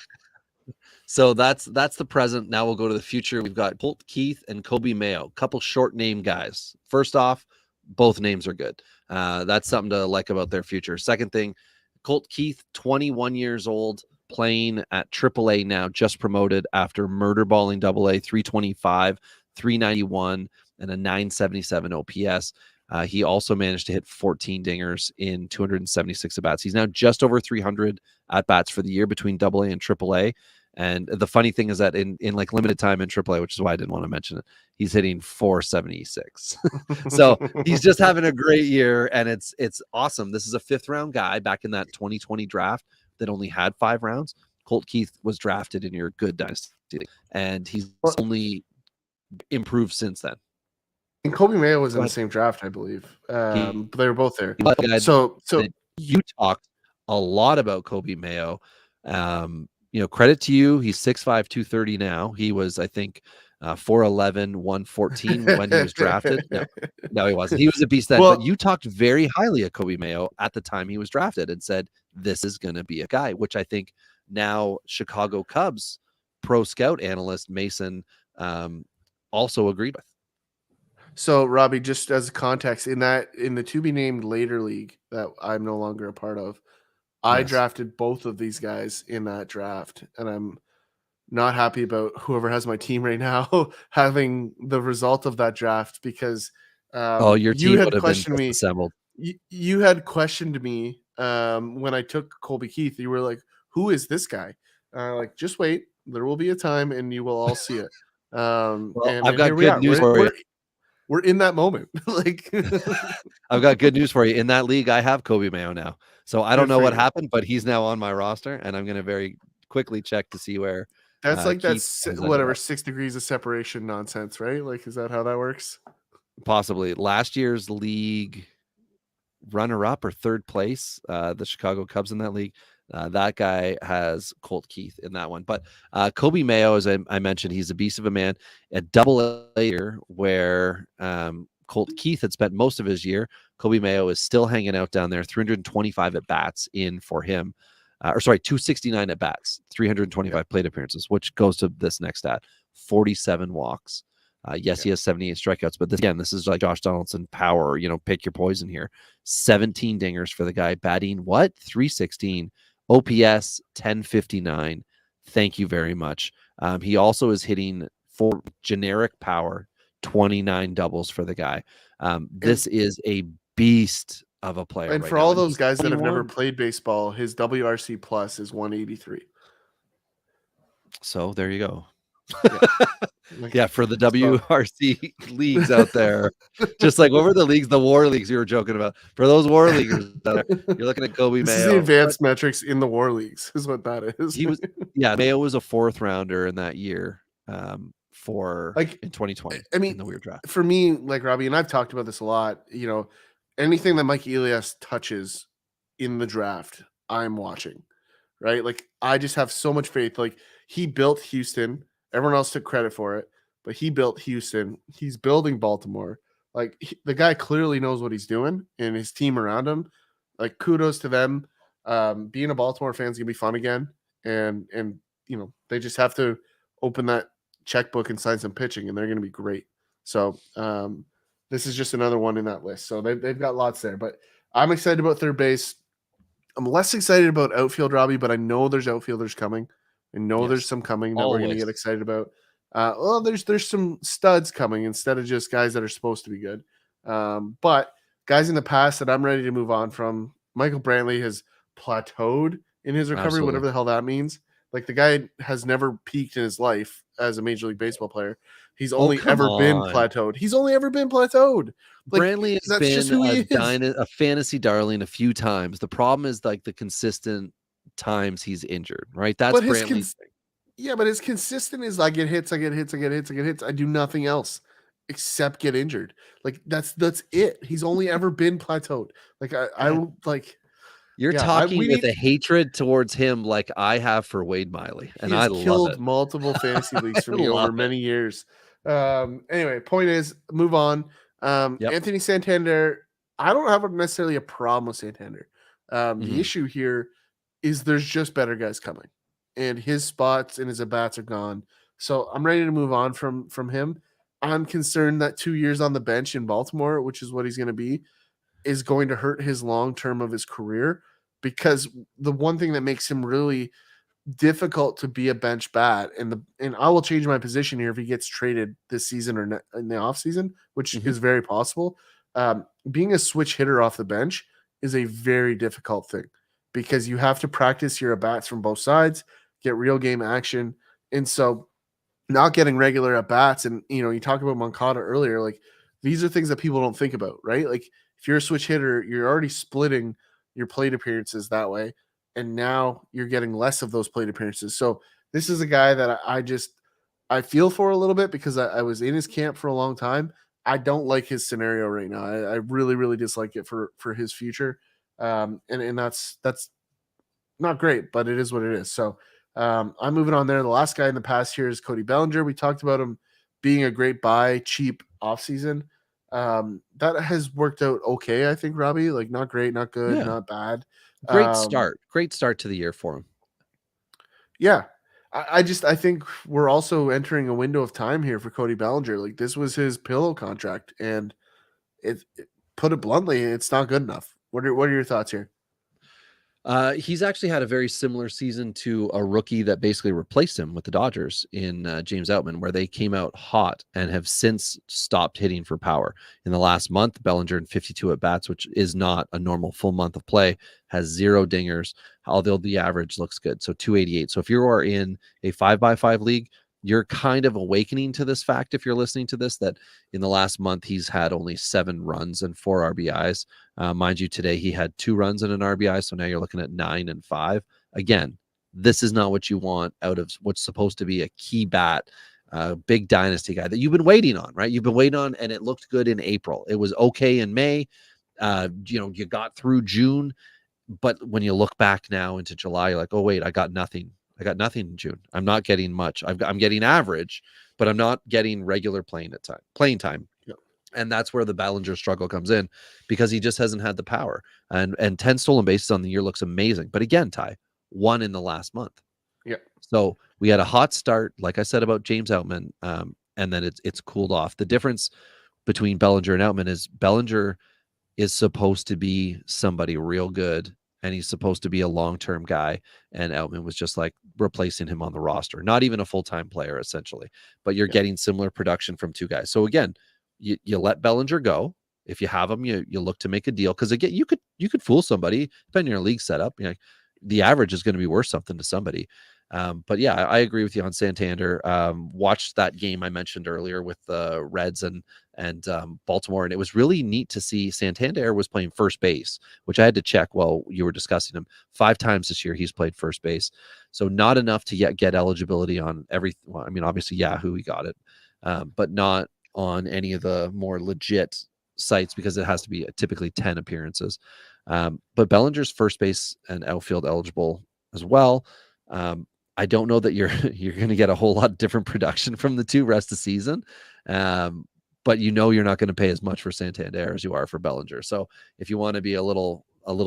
S1: So that's the present. Now we'll go to the future. We've got Colt Keith and Kobe Mayo, couple short name guys. First off, both names are good. That's something to like about their future. Second thing, Colt Keith, 21 years old, playing at AAA now, just promoted after murder balling AA, 325, 391, and a 977 OPS. He also managed to hit 14 dingers in 276 at-bats. He's now just over 300 at-bats for the year between AA and AAA. And the funny thing is that in like limited time in AAA, which is why I didn't want to mention it, he's hitting 476. So he's just having a great year, and it's awesome. This is a 5th round guy back in that 2020 draft that only had 5 rounds. Colt Keith was drafted in your good dynasty, and he's only improved since then.
S3: And Kobe Mayo was in the same draft, I believe. But they were both there. So
S1: you talked a lot about Kobe Mayo. Credit to you. He's 6'5", 230 now. He was, I think, 4'11", 114 when he was drafted. No, he wasn't. He was a beast then. But you talked very highly of Kobe Mayo at the time he was drafted and said, this is going to be a guy, which I think now Chicago Cubs pro scout analyst Mason also agreed with.
S3: So, Robbie, just as a context, in the to be named later league that I'm no longer a part of, I drafted both of these guys in that draft, and I'm not happy about whoever has my team right now having the result of that draft, because
S1: your team
S3: you had
S1: would have
S3: questioned
S1: been
S3: me.
S1: Assembled.
S3: You had questioned me when I took Colby Keith. You were like, "Who is this guy?" Like, just wait. There will be a time, and you will all see it.
S1: I've got good news for you.
S3: We're in that moment. Like,
S1: I've got good news for you. In that league, I have Kobe Mayo now. So I don't know what happened, but he's now on my roster, and I'm going to very quickly check to see where.
S3: That's like that's whatever 6 degrees of separation nonsense, right? Like, is that how that works?
S1: Possibly. Last year's league runner-up or 3rd place, the Chicago Cubs in that league. That guy has Colt Keith in that one. But Kobe Mayo, as I mentioned, he's a beast of a man. At AA year, where Colt Keith had spent most of his year, Kobe Mayo is still hanging out down there, 325 at-bats in for him. or sorry, 269 at bats, 325 plate appearances, which goes to this next stat: 47 walks. Yes, he has 78 strikeouts, but this is like Josh Donaldson power. Pick your poison here. 17 dingers for the guy, batting what? 316, OPS 1059. Thank you very much. He also is hitting for generic power, 29 doubles for the guy. This is a beast of a player.
S3: And
S1: right
S3: for
S1: now.
S3: all
S1: And
S3: those
S1: he's
S3: guys that have never
S1: 21.
S3: played baseball, his WRC plus is 183.
S1: So there you go.
S3: Like,
S1: Yeah, for the WRC leagues out there, just like over the leagues, the war leagues you were joking about. For those war leaguers, you're looking at Kobe
S3: this
S1: Mayo.
S3: is the advanced metrics in the war leagues, is what that is.
S1: He was, Mayo was a 4th rounder in that year, for
S3: Like,
S1: in 2020.
S3: I mean,
S1: in the weird draft.
S3: For me, like Robbie, and I've talked about this a lot. Anything that Mike Elias touches in the draft, I'm watching. Right? Like, I just have so much faith. Like, he built Houston. Everyone else took credit for it, but he built Houston. He's building Baltimore. Like, the guy clearly knows what he's doing, and his team around him. Like, kudos to them. Being a Baltimore fan is gonna be fun again, and they just have to open that checkbook and sign some pitching, and they're gonna be great. So this is just another one in that list. So they've got lots there, but I'm excited about third base. I'm less excited about outfield, Robbie, but I know there's outfielders coming. I know
S1: Yes,
S3: there's some coming that we're going to
S1: always.
S3: get excited about. Well, there's some studs coming instead of just guys that are supposed to be good. But guys in the past that I'm ready to move on from, Michael Brantley has plateaued in his recovery,
S1: Absolutely.
S3: whatever the hell that means. Like, the guy has never peaked in his life as a Major League Baseball player. He's only
S1: come
S3: ever been
S1: on.
S3: plateaued. He's only ever been plateaued. Like,
S1: Brantley has
S3: that's just
S1: been
S3: who he is.
S1: a fantasy darling a few times. The problem is like the consistent times he's injured, right? That's
S3: But his
S1: Brantley's thing.
S3: Yeah, but as consistent as I get hits. I do nothing else except get injured. Like, that's it. He's only ever been plateaued. Like, I like.
S1: You're
S3: Yeah,
S1: talking
S3: we
S1: with
S3: need-
S1: a hatred towards him like I have for Wade Miley, and
S3: He
S1: I
S3: has
S1: love
S3: killed
S1: it.
S3: multiple fantasy leagues for
S1: I
S3: me over
S1: love it.
S3: many years. Anyway, point is, move on.
S1: Yep.
S3: Anthony Santander. I don't have necessarily a problem with Santander.
S1: Mhm.
S3: The issue here is there's just better guys coming, and his spots and his at bats are gone. So I'm ready to move on from him. I'm concerned that 2 years on the bench in Baltimore, which is what he's going to be, is going to hurt his long term of his career, because the one thing that makes him really difficult to be a bench bat, and I will change my position here if he gets traded this season or in the offseason, which
S1: Mhm.
S3: is very possible. Being a switch hitter off the bench is a very difficult thing, because you have to practice your at bats from both sides, get real game action, and so not getting regular at bats. And you talk about Moncada earlier, like, these are things that people don't think about, right? Like, if you're a switch hitter, you're already splitting your plate appearances that way, and now you're getting less of those plate appearances. So this is a guy that I feel for a little bit, because I was in his camp for a long time. I don't like his scenario right now. I really, really dislike it for his future. And that's not great, but it is what it is. So I'm moving on there. The last guy in the past here is Cody Bellinger. We talked about him being a great buy, cheap offseason. That has worked out okay, I think, Robbie. Like, not great, not good,
S1: Yeah.
S3: not bad.
S1: Great start to the year for him.
S3: Yeah. I think we're also entering a window of time here for Cody Bellinger. Like, this was his pillow contract, and it put it bluntly, it's not good enough. What are your thoughts here?
S1: He's actually had a very similar season to a rookie that basically replaced him with the Dodgers in James Outman, where they came out hot and have since stopped hitting for power. In the last month, Bellinger in 52 at bats, which is not a normal full month of play, has 0 dingers, although the average looks good. So 288. So if you are in a 5x5 league, you're kind of awakening to this fact, if you're listening to this, that in the last month, he's had only 7 runs and 4 RBIs. Mind you, today he had 2 runs and an RBI, so now you're looking at 9 and 5. Again, this is not what you want out of what's supposed to be a key bat, big dynasty guy that you've been waiting on, right? You've been waiting on, and it looked good in April. It was okay in May. You got through June, but when you look back now into July, you're like, oh, wait, I got nothing. I got nothing in June. I'm not getting much. I'm getting average, but I'm not getting regular playing time.
S3: Yep.
S1: And that's where the Bellinger struggle comes in, because he just hasn't had the power. And 10 stolen bases on the year looks amazing. But again, Ty, one in the last month.
S3: Yeah.
S1: So we had a hot start, like I said about James Outman, and then it's cooled off. The difference between Bellinger and Outman is Bellinger is supposed to be somebody real good, and he's supposed to be a long-term guy, and Outman was just like replacing him on the roster, not even a full-time player essentially, but you're getting similar production from two guys. So again, you let Bellinger go. If you have him, you look to make a deal, because again, you could fool somebody depending on your league setup. You know, the average is going to be worth something to somebody. But yeah, I agree with you on Santander. Watched that game I mentioned earlier with the Reds and Baltimore, and it was really neat to see Santander was playing first base, which I had to check while you were discussing him. 5 times this year he's played first base, so not enough to yet get eligibility on every. Well, I mean, obviously Yahoo he got it, but not on any of the more legit sites, because it has to be typically 10 appearances. But Bellinger's first base and outfield eligible as well. I don't know that you're going to get a whole lot of different production from the two rest of the season, but you're not going to pay as much for Santander as you are for Bellinger. So if you want to be a little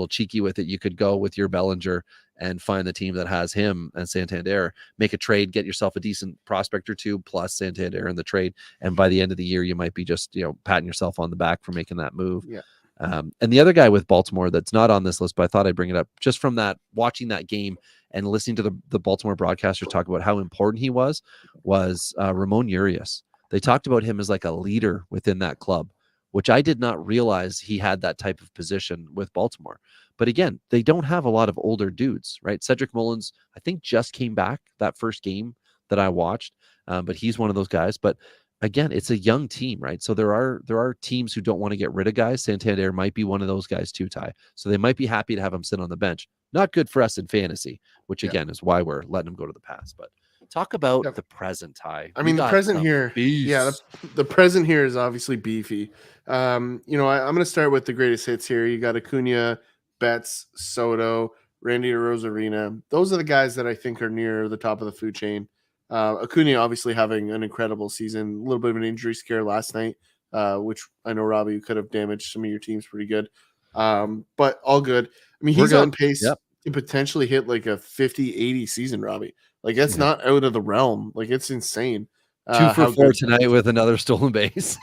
S1: cheeky with it, you could go with your Bellinger and find the team that has him and Santander, make a trade, get yourself a decent prospect or two plus Santander in the trade, and by the end of the year you might be just patting yourself on the back for making that move.
S3: Yeah.
S1: And the other guy with Baltimore that's not on this list, but I thought I'd bring it up just from that, watching that game and listening to the Baltimore broadcasters talk about how important he was Ramon Urias. They talked about him as like a leader within that club, which I did not realize he had that type of position with Baltimore. But again, they don't have a lot of older dudes, right? Cedric Mullins, I think, just came back that first game that I watched, but he's one of those guys. But again, it's a young team, right? So there are teams who don't want to get rid of guys. Santander might be one of those guys too, Ty. So they might be happy to have him sit on the bench. Not good for us in fantasy, which again is why we're letting him go to the past. But talk about the present, Ty.
S3: I mean, the present here, the present here is obviously beefy. I'm going to start with the greatest hits here. You got Acuna, Betts, Soto, Randy Arozarena. Those are the guys that I think are near the top of the food chain. Acuna obviously having an incredible season, a little bit of an injury scare last night, which I know, Robbie, could have damaged some of your teams pretty good. But all good. I mean, he's on pace to potentially hit like a 50-80 season, Robbie. Like, that's not out of the realm. Like, it's insane.
S1: 2 for 4 tonight with another stolen base.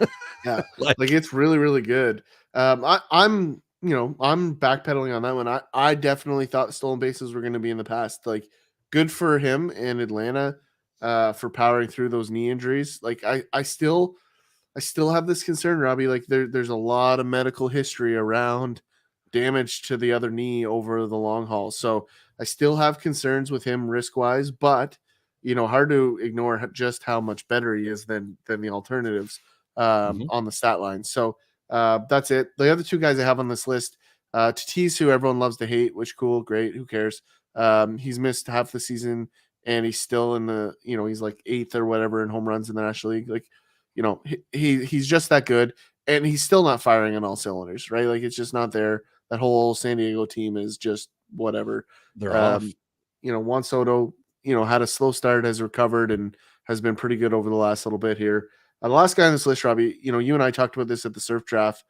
S3: Yeah, like it's really, really good. I'm backpedaling on that one. I definitely thought stolen bases were going to be in the past. Like, good for him in Atlanta for powering through those knee injuries. Like, I still have this concern, Robbie. Like, there's a lot of medical history around damage to the other knee over the long haul. So I still have concerns with him risk-wise, but hard to ignore just how much better he is than the alternatives on the stat line. So that's it. The other two guys I have on this list, Tatis, who everyone loves to hate, which cool, great, who cares? He's missed half the season, and he's still in the, he's like 8th or whatever in home runs in the National League. Like, he's just that good, and he's still not firing on all cylinders, right? Like, it's just not there. That whole San Diego team is just whatever.
S1: They're off.
S3: Juan Soto, had a slow start, has recovered, and has been pretty good over the last little bit here. The last guy on this list, Robbie, you and I talked about this at the Surf Draft.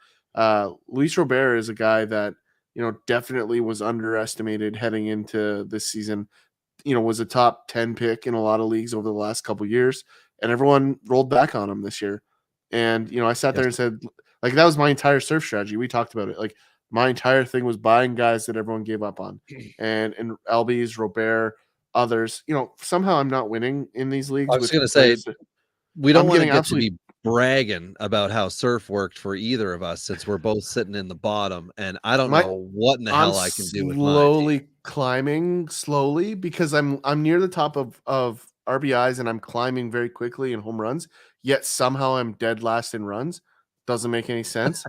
S3: Luis Robert is a guy that, definitely was underestimated heading into this season. Was a top 10 pick in a lot of leagues over the last couple of years, and everyone rolled back on him this year. And, I sat there and said, like, that was my entire surf strategy. We talked about it. Like, my entire thing was buying guys that everyone gave up on, and Albies, Robert, others. Somehow I'm not winning in these leagues.
S1: I was going to say, we don't want to get to be bragging about how surf worked for either of us, since we're both sitting in the bottom, and I don't know what in the hell I can do with
S3: slowly climbing because I'm near the top of RBIs, and I'm climbing very quickly in home runs, yet somehow I'm dead last in runs. Doesn't make any sense.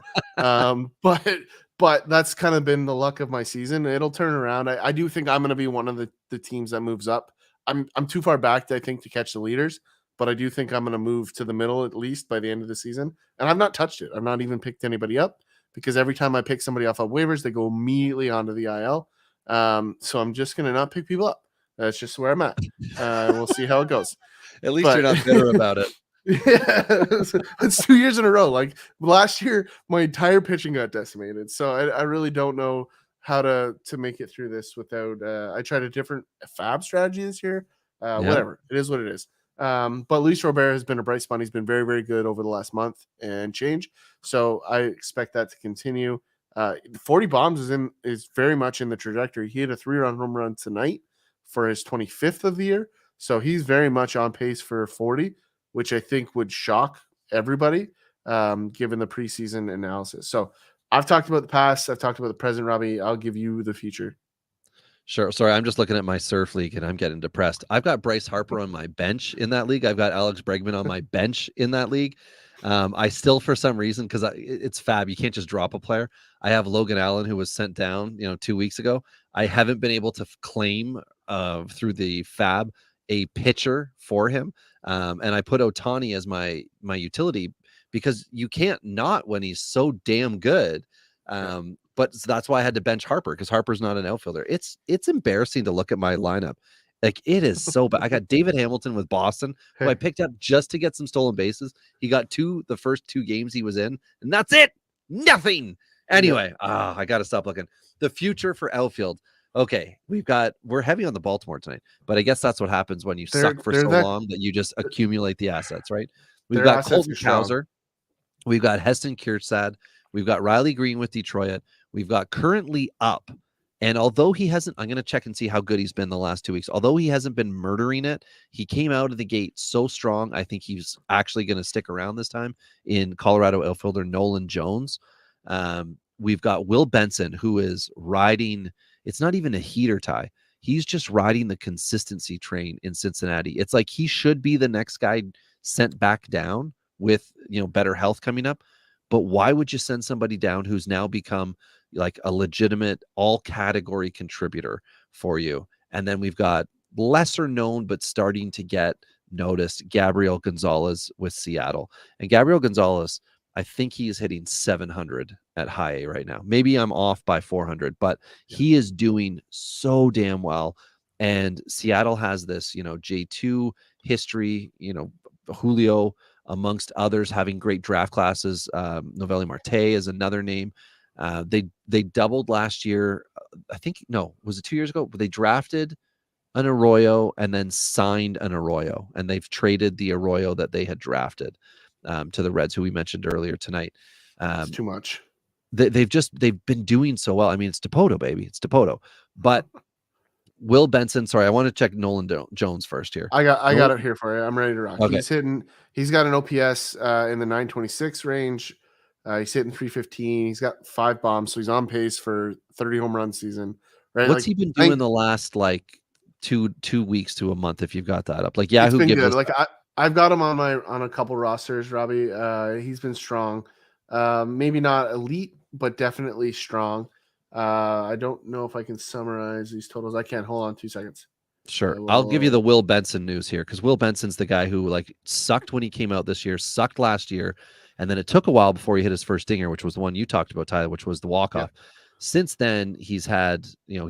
S3: But that's kind of been the luck of my season. It'll turn around. I do think I'm going to be one of the teams that moves up. I'm too far back, I think, to catch the leaders, but I do think I'm going to move to the middle at least by the end of the season. And I've not touched it. I've not even picked anybody up, because every time I pick somebody off of waivers, they go immediately onto the IL. So I'm just going to not pick people up. That's just where I'm at. We'll see how it goes.
S1: At least you're not bitter about it.
S3: Yeah, it's 2 years in a row. Like, last year, my entire pitching got decimated. So I really don't know how to make it through this without. I tried a different fab strategy this year.
S1: Yeah.
S3: Whatever, it is what it is. But Luis Robert has been a bright spot. He's been very, very good over the last month and change. So I expect that to continue. 40 bombs is very much in the trajectory. He hit a 3-run home run tonight for his 25th of the year. So he's very much on pace for 40, which I think would shock everybody, given the preseason analysis. So I've talked about the past. I've talked about the present, Robbie. I'll give you the future.
S1: Sure. Sorry, I'm just looking at my surf league and I'm getting depressed. I've got Bryce Harper on my bench in that league. I've got Alex Bregman on my bench in that league. I still, for some reason, because it's fab, you can't just drop a player. I have Logan Allen, who was sent down, 2 weeks ago. I haven't been able to claim through the fab a pitcher for him, and I put Ohtani as my utility because you can't not when he's so damn good. But that's why I had to bench Harper because Harper's not an outfielder. It's embarrassing to look at my lineup. Like, it is so bad. I got David Hamilton with Boston, who I picked up just to get some stolen bases. He got the first 2 games he was in, and that's it. Nothing. Anyway, I got to stop looking. The future for outfield. Okay, we're heavy on the Baltimore tonight, but I guess that's what happens when you suck for so long that you just accumulate the assets, right? We've got Colton Cowser. We've got Heston Kjerstad. We've got Riley Green with Detroit. We've got currently up. And although he hasn't, I'm going to check and see how good he's been the last 2 weeks. Although he hasn't been murdering it, he came out of the gate so strong. I think he's actually going to stick around this time in Colorado outfielder Nolan Jones. We've got Will Benson, who is riding. It's not even a heater tie. He's just riding the consistency train in Cincinnati. It's like he should be the next guy sent back down with, better health coming up. But why would you send somebody down who's now become like a legitimate all category contributor for you? And then we've got lesser known, but starting to get noticed, Gabriel Gonzalez with Seattle. And Gabriel Gonzalez, I think he is hitting 700 at high A right now. Maybe I'm off by 400, but he is doing so damn well. And Seattle has this, J2 history, Julio, amongst others, having great draft classes. Novelli Marte is another name. They doubled last year. I think, was it 2 years ago? They drafted an Arroyo and then signed an Arroyo, and they've traded the Arroyo that they had drafted to the Reds, who we mentioned earlier tonight.
S3: It's too much.
S1: They've been doing so well. I mean, it's Dipoto, baby. It's Dipoto. But Will Benson, sorry, I want to check Nolan Jones first here.
S3: I got it here for you. I'm ready to rock.
S1: Okay.
S3: He's got an OPS in the 926 range. He's hitting 315. He's got 5 bombs, so he's on pace for 30 home run season. Right?
S1: What's he been doing the last two weeks to a month? If you've got that up, Yahoo
S3: it's been
S1: gives
S3: good. I've got him on a couple rosters, Robbie. He's been strong. Maybe not elite, but definitely strong. I don't know if I can summarize these totals. I can't. Hold on 2 seconds.
S1: Sure. I'll give you the Will Benson news here, because Will Benson's the guy who sucked when he came out this year, sucked last year, and then it took a while before he hit his first dinger, which was the one you talked about, Tyler, which was the walk-off. Yeah. Since then, he's had 3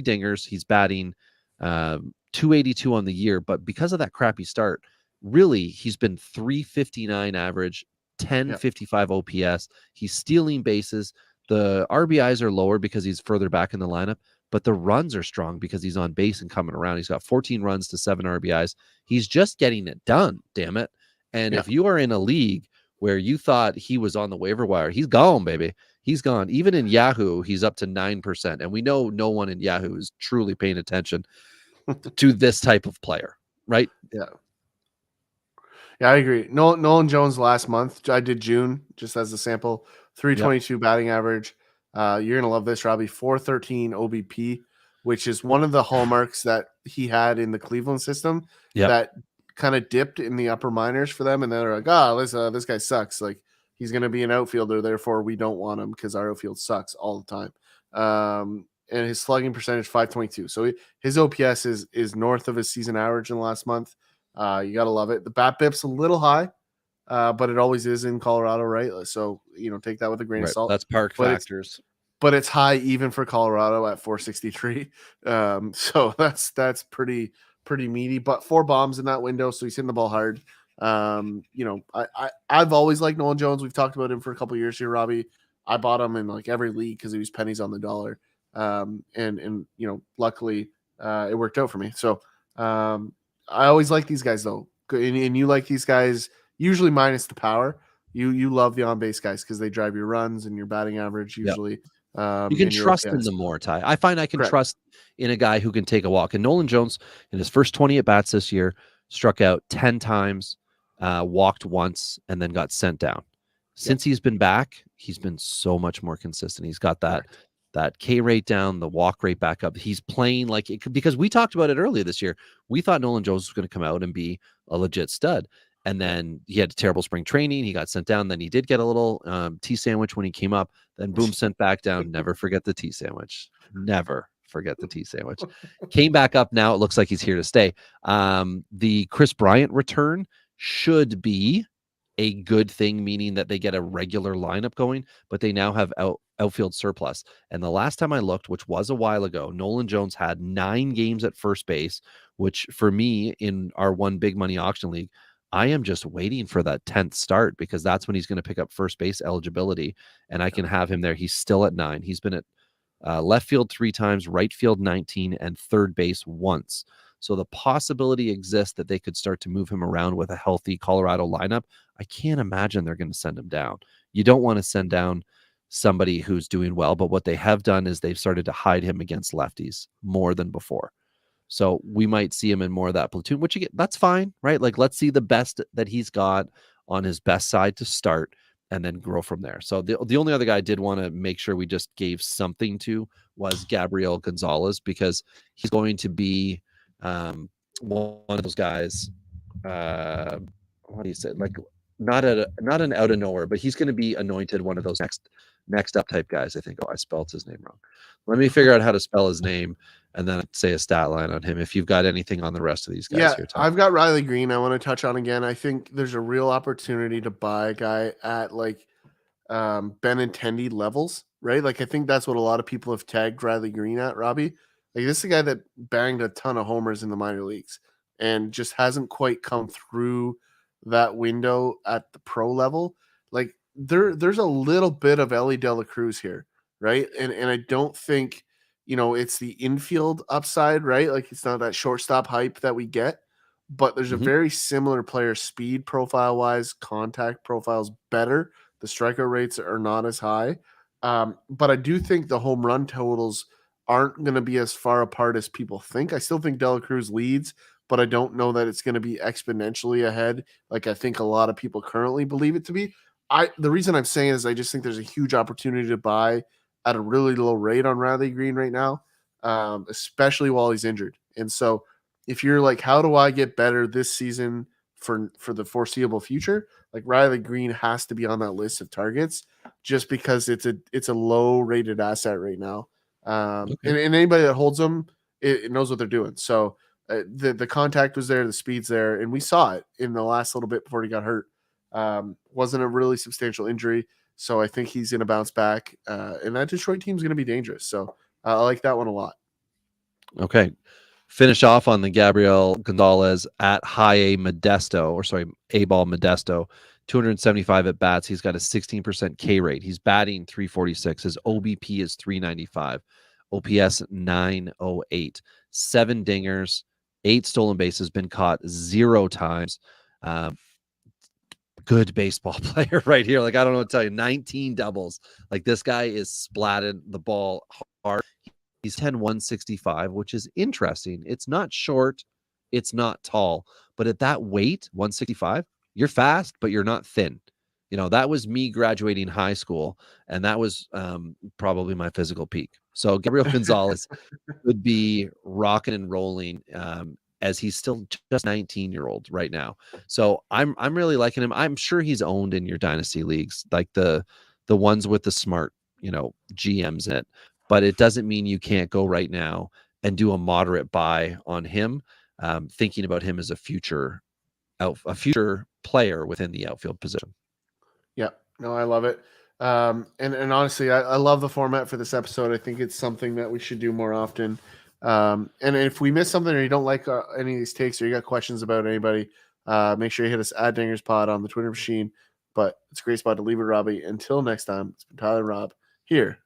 S1: dingers. He's batting 282 on the year, but because of that crappy start, really, he's been 359 average, 1055 OPS. He's stealing bases. The RBIs are lower because he's further back in the lineup, but the runs are strong because he's on base and coming around. He's got 14 runs to 7 RBIs. He's just getting it done, damn it. And if you are in a league where you thought he was on the waiver wire, he's gone, baby. He's gone. Even in Yahoo, he's up to 9%. And we know no one in Yahoo is truly paying attention to this type of player, right?
S3: Yeah. Yeah, I agree. Nolan Jones last month, I did June just as a sample, 322 batting average. You're going to love this, Robbie. 413 OBP, which is one of the hallmarks that he had in the Cleveland system that kind of dipped in the upper minors for them. And they're like, this guy sucks. He's going to be an outfielder. Therefore, we don't want him because our outfield sucks all the time. And his slugging percentage, 522. So his OPS is north of his season average in the last month. You got to love it. The bat BIP's a little high, but it always is in Colorado, right? So, take that with a grain of salt.
S1: That's park factors.
S3: But it's high even for Colorado at 463. So that's pretty meaty, but 4 bombs in that window. So he's hitting the ball hard. I've always liked Nolan Jones. We've talked about him for a couple of years here, Robbie. I bought him in every league because he was pennies on the dollar. And luckily it worked out for me. So I always like these guys though, and you like these guys usually minus the power. You love the on base guys because they drive your runs and your batting average
S1: Yep.
S3: usually.
S1: You can
S3: and your
S1: trust in
S3: OPS.
S1: them more, Ty. I find I can
S3: Correct.
S1: trust in a guy who can take a walk. And Nolan Jones, in his first 20 at bats this year, struck out 10 times, walked once, and then got sent down. Since he's been back, he's been so much more consistent. He's got that K rate down, the walk rate back up. He's playing like it could, because we talked about it earlier this year. We thought Nolan Jones was going to come out and be a legit stud. And then he had a terrible spring training. He got sent down. Then he did get a little tea sandwich when he came up. Then boom, sent back down. Never forget the tea sandwich. Never forget the tea sandwich. Came back up. Now it looks like he's here to stay. The Chris Bryant return should be a good thing, meaning that they get a regular lineup going, but they now have outfield surplus. And the last time I looked, which was a while ago, Nolan Jones had 9 games at first base, which for me in our one big money auction league, I am just waiting for that 10th start because that's when he's going to pick up first base eligibility and I can have him there. He's still at 9. He's been at left field 3 times, right field 19, and third base once. So the possibility exists that they could start to move him around with a healthy Colorado lineup. I can't imagine they're going to send him down. You don't want to send down somebody who's doing well, but what they have done is they've started to hide him against lefties more than before. So we might see him in more of that platoon, which that's fine, right? Like, let's see the best that he's got on his best side to start and then grow from there. So the only other guy I did want to make sure we just gave something to was Gabriel Gonzalez, because he's going to be one of those guys. What do you say? Like not an out of nowhere, but he's going to be anointed one of those next up type guys. I think. Oh, I spelled his name wrong. Let me figure out how to spell his name and then say a stat line on him. If you've got anything on the rest of these guys here, Tom.
S3: I've got Riley Green. I want to touch on again. I think there's a real opportunity to buy a guy at like Benintendi levels, right? Like I think that's what a lot of people have tagged Riley Green at, Robbie. Like this is a guy that banged a ton of homers in the minor leagues and just hasn't quite come through that window at the pro level. Like there's a little bit of Ellie De La Cruz here, right? And I don't think, it's the infield upside, right? Like it's not that shortstop hype that we get, but there's a very similar player speed profile wise, contact profiles better. The strikeout rates are not as high. But I do think the home run totals aren't going to be as far apart as people think. I still think De La Cruz leads, but I don't know that it's going to be exponentially ahead like I think a lot of people currently believe it to be. The reason I'm saying is I just think there's a huge opportunity to buy at a really low rate on Riley Green right now, especially while he's injured. And so if you're like, how do I get better this season for the foreseeable future? Like Riley Green has to be on that list of targets just because it's a low rated asset right now. And anybody that holds them, it knows what they're doing. So the contact was there, the speed's there, and we saw it in the last little bit before he got hurt. Wasn't a really substantial injury, so I think he's going to bounce back, and that Detroit team's going to be dangerous. So I like that one a lot.
S1: Okay. Finish off on the Gabriel Gonzalez at high A Modesto, A-ball Modesto, 275 at bats. He's got a 16% K rate. He's batting 346. His OBP is 395. OPS 908. 7 dingers, 8 stolen bases, been caught 0 times. Good baseball player right here. Like, I don't know what to tell you. 19 doubles. Like, this guy is splatted the ball hard. He's 10-165, which is interesting. It's not short. It's not tall. But at that weight, 165, you're fast, but you're not thin. That was me graduating high school, and that was probably my physical peak. So Gabriel Gonzalez would be rocking and rolling as he's still just 19-year-old right now. So I'm really liking him. I'm sure he's owned in your dynasty leagues, like the ones with the smart, GMs in it. But it doesn't mean you can't go right now and do a moderate buy on him, thinking about him as a future player within the outfield position.
S3: Yeah, no, I love it. And honestly, I love the format for this episode. I think it's something that we should do more often. And if we miss something or you don't like any of these takes or you got questions about anybody, make sure you hit us at DingersPod on the Twitter machine. But it's a great spot to leave it, Robbie. Until next time, it's been Tyler and Rob here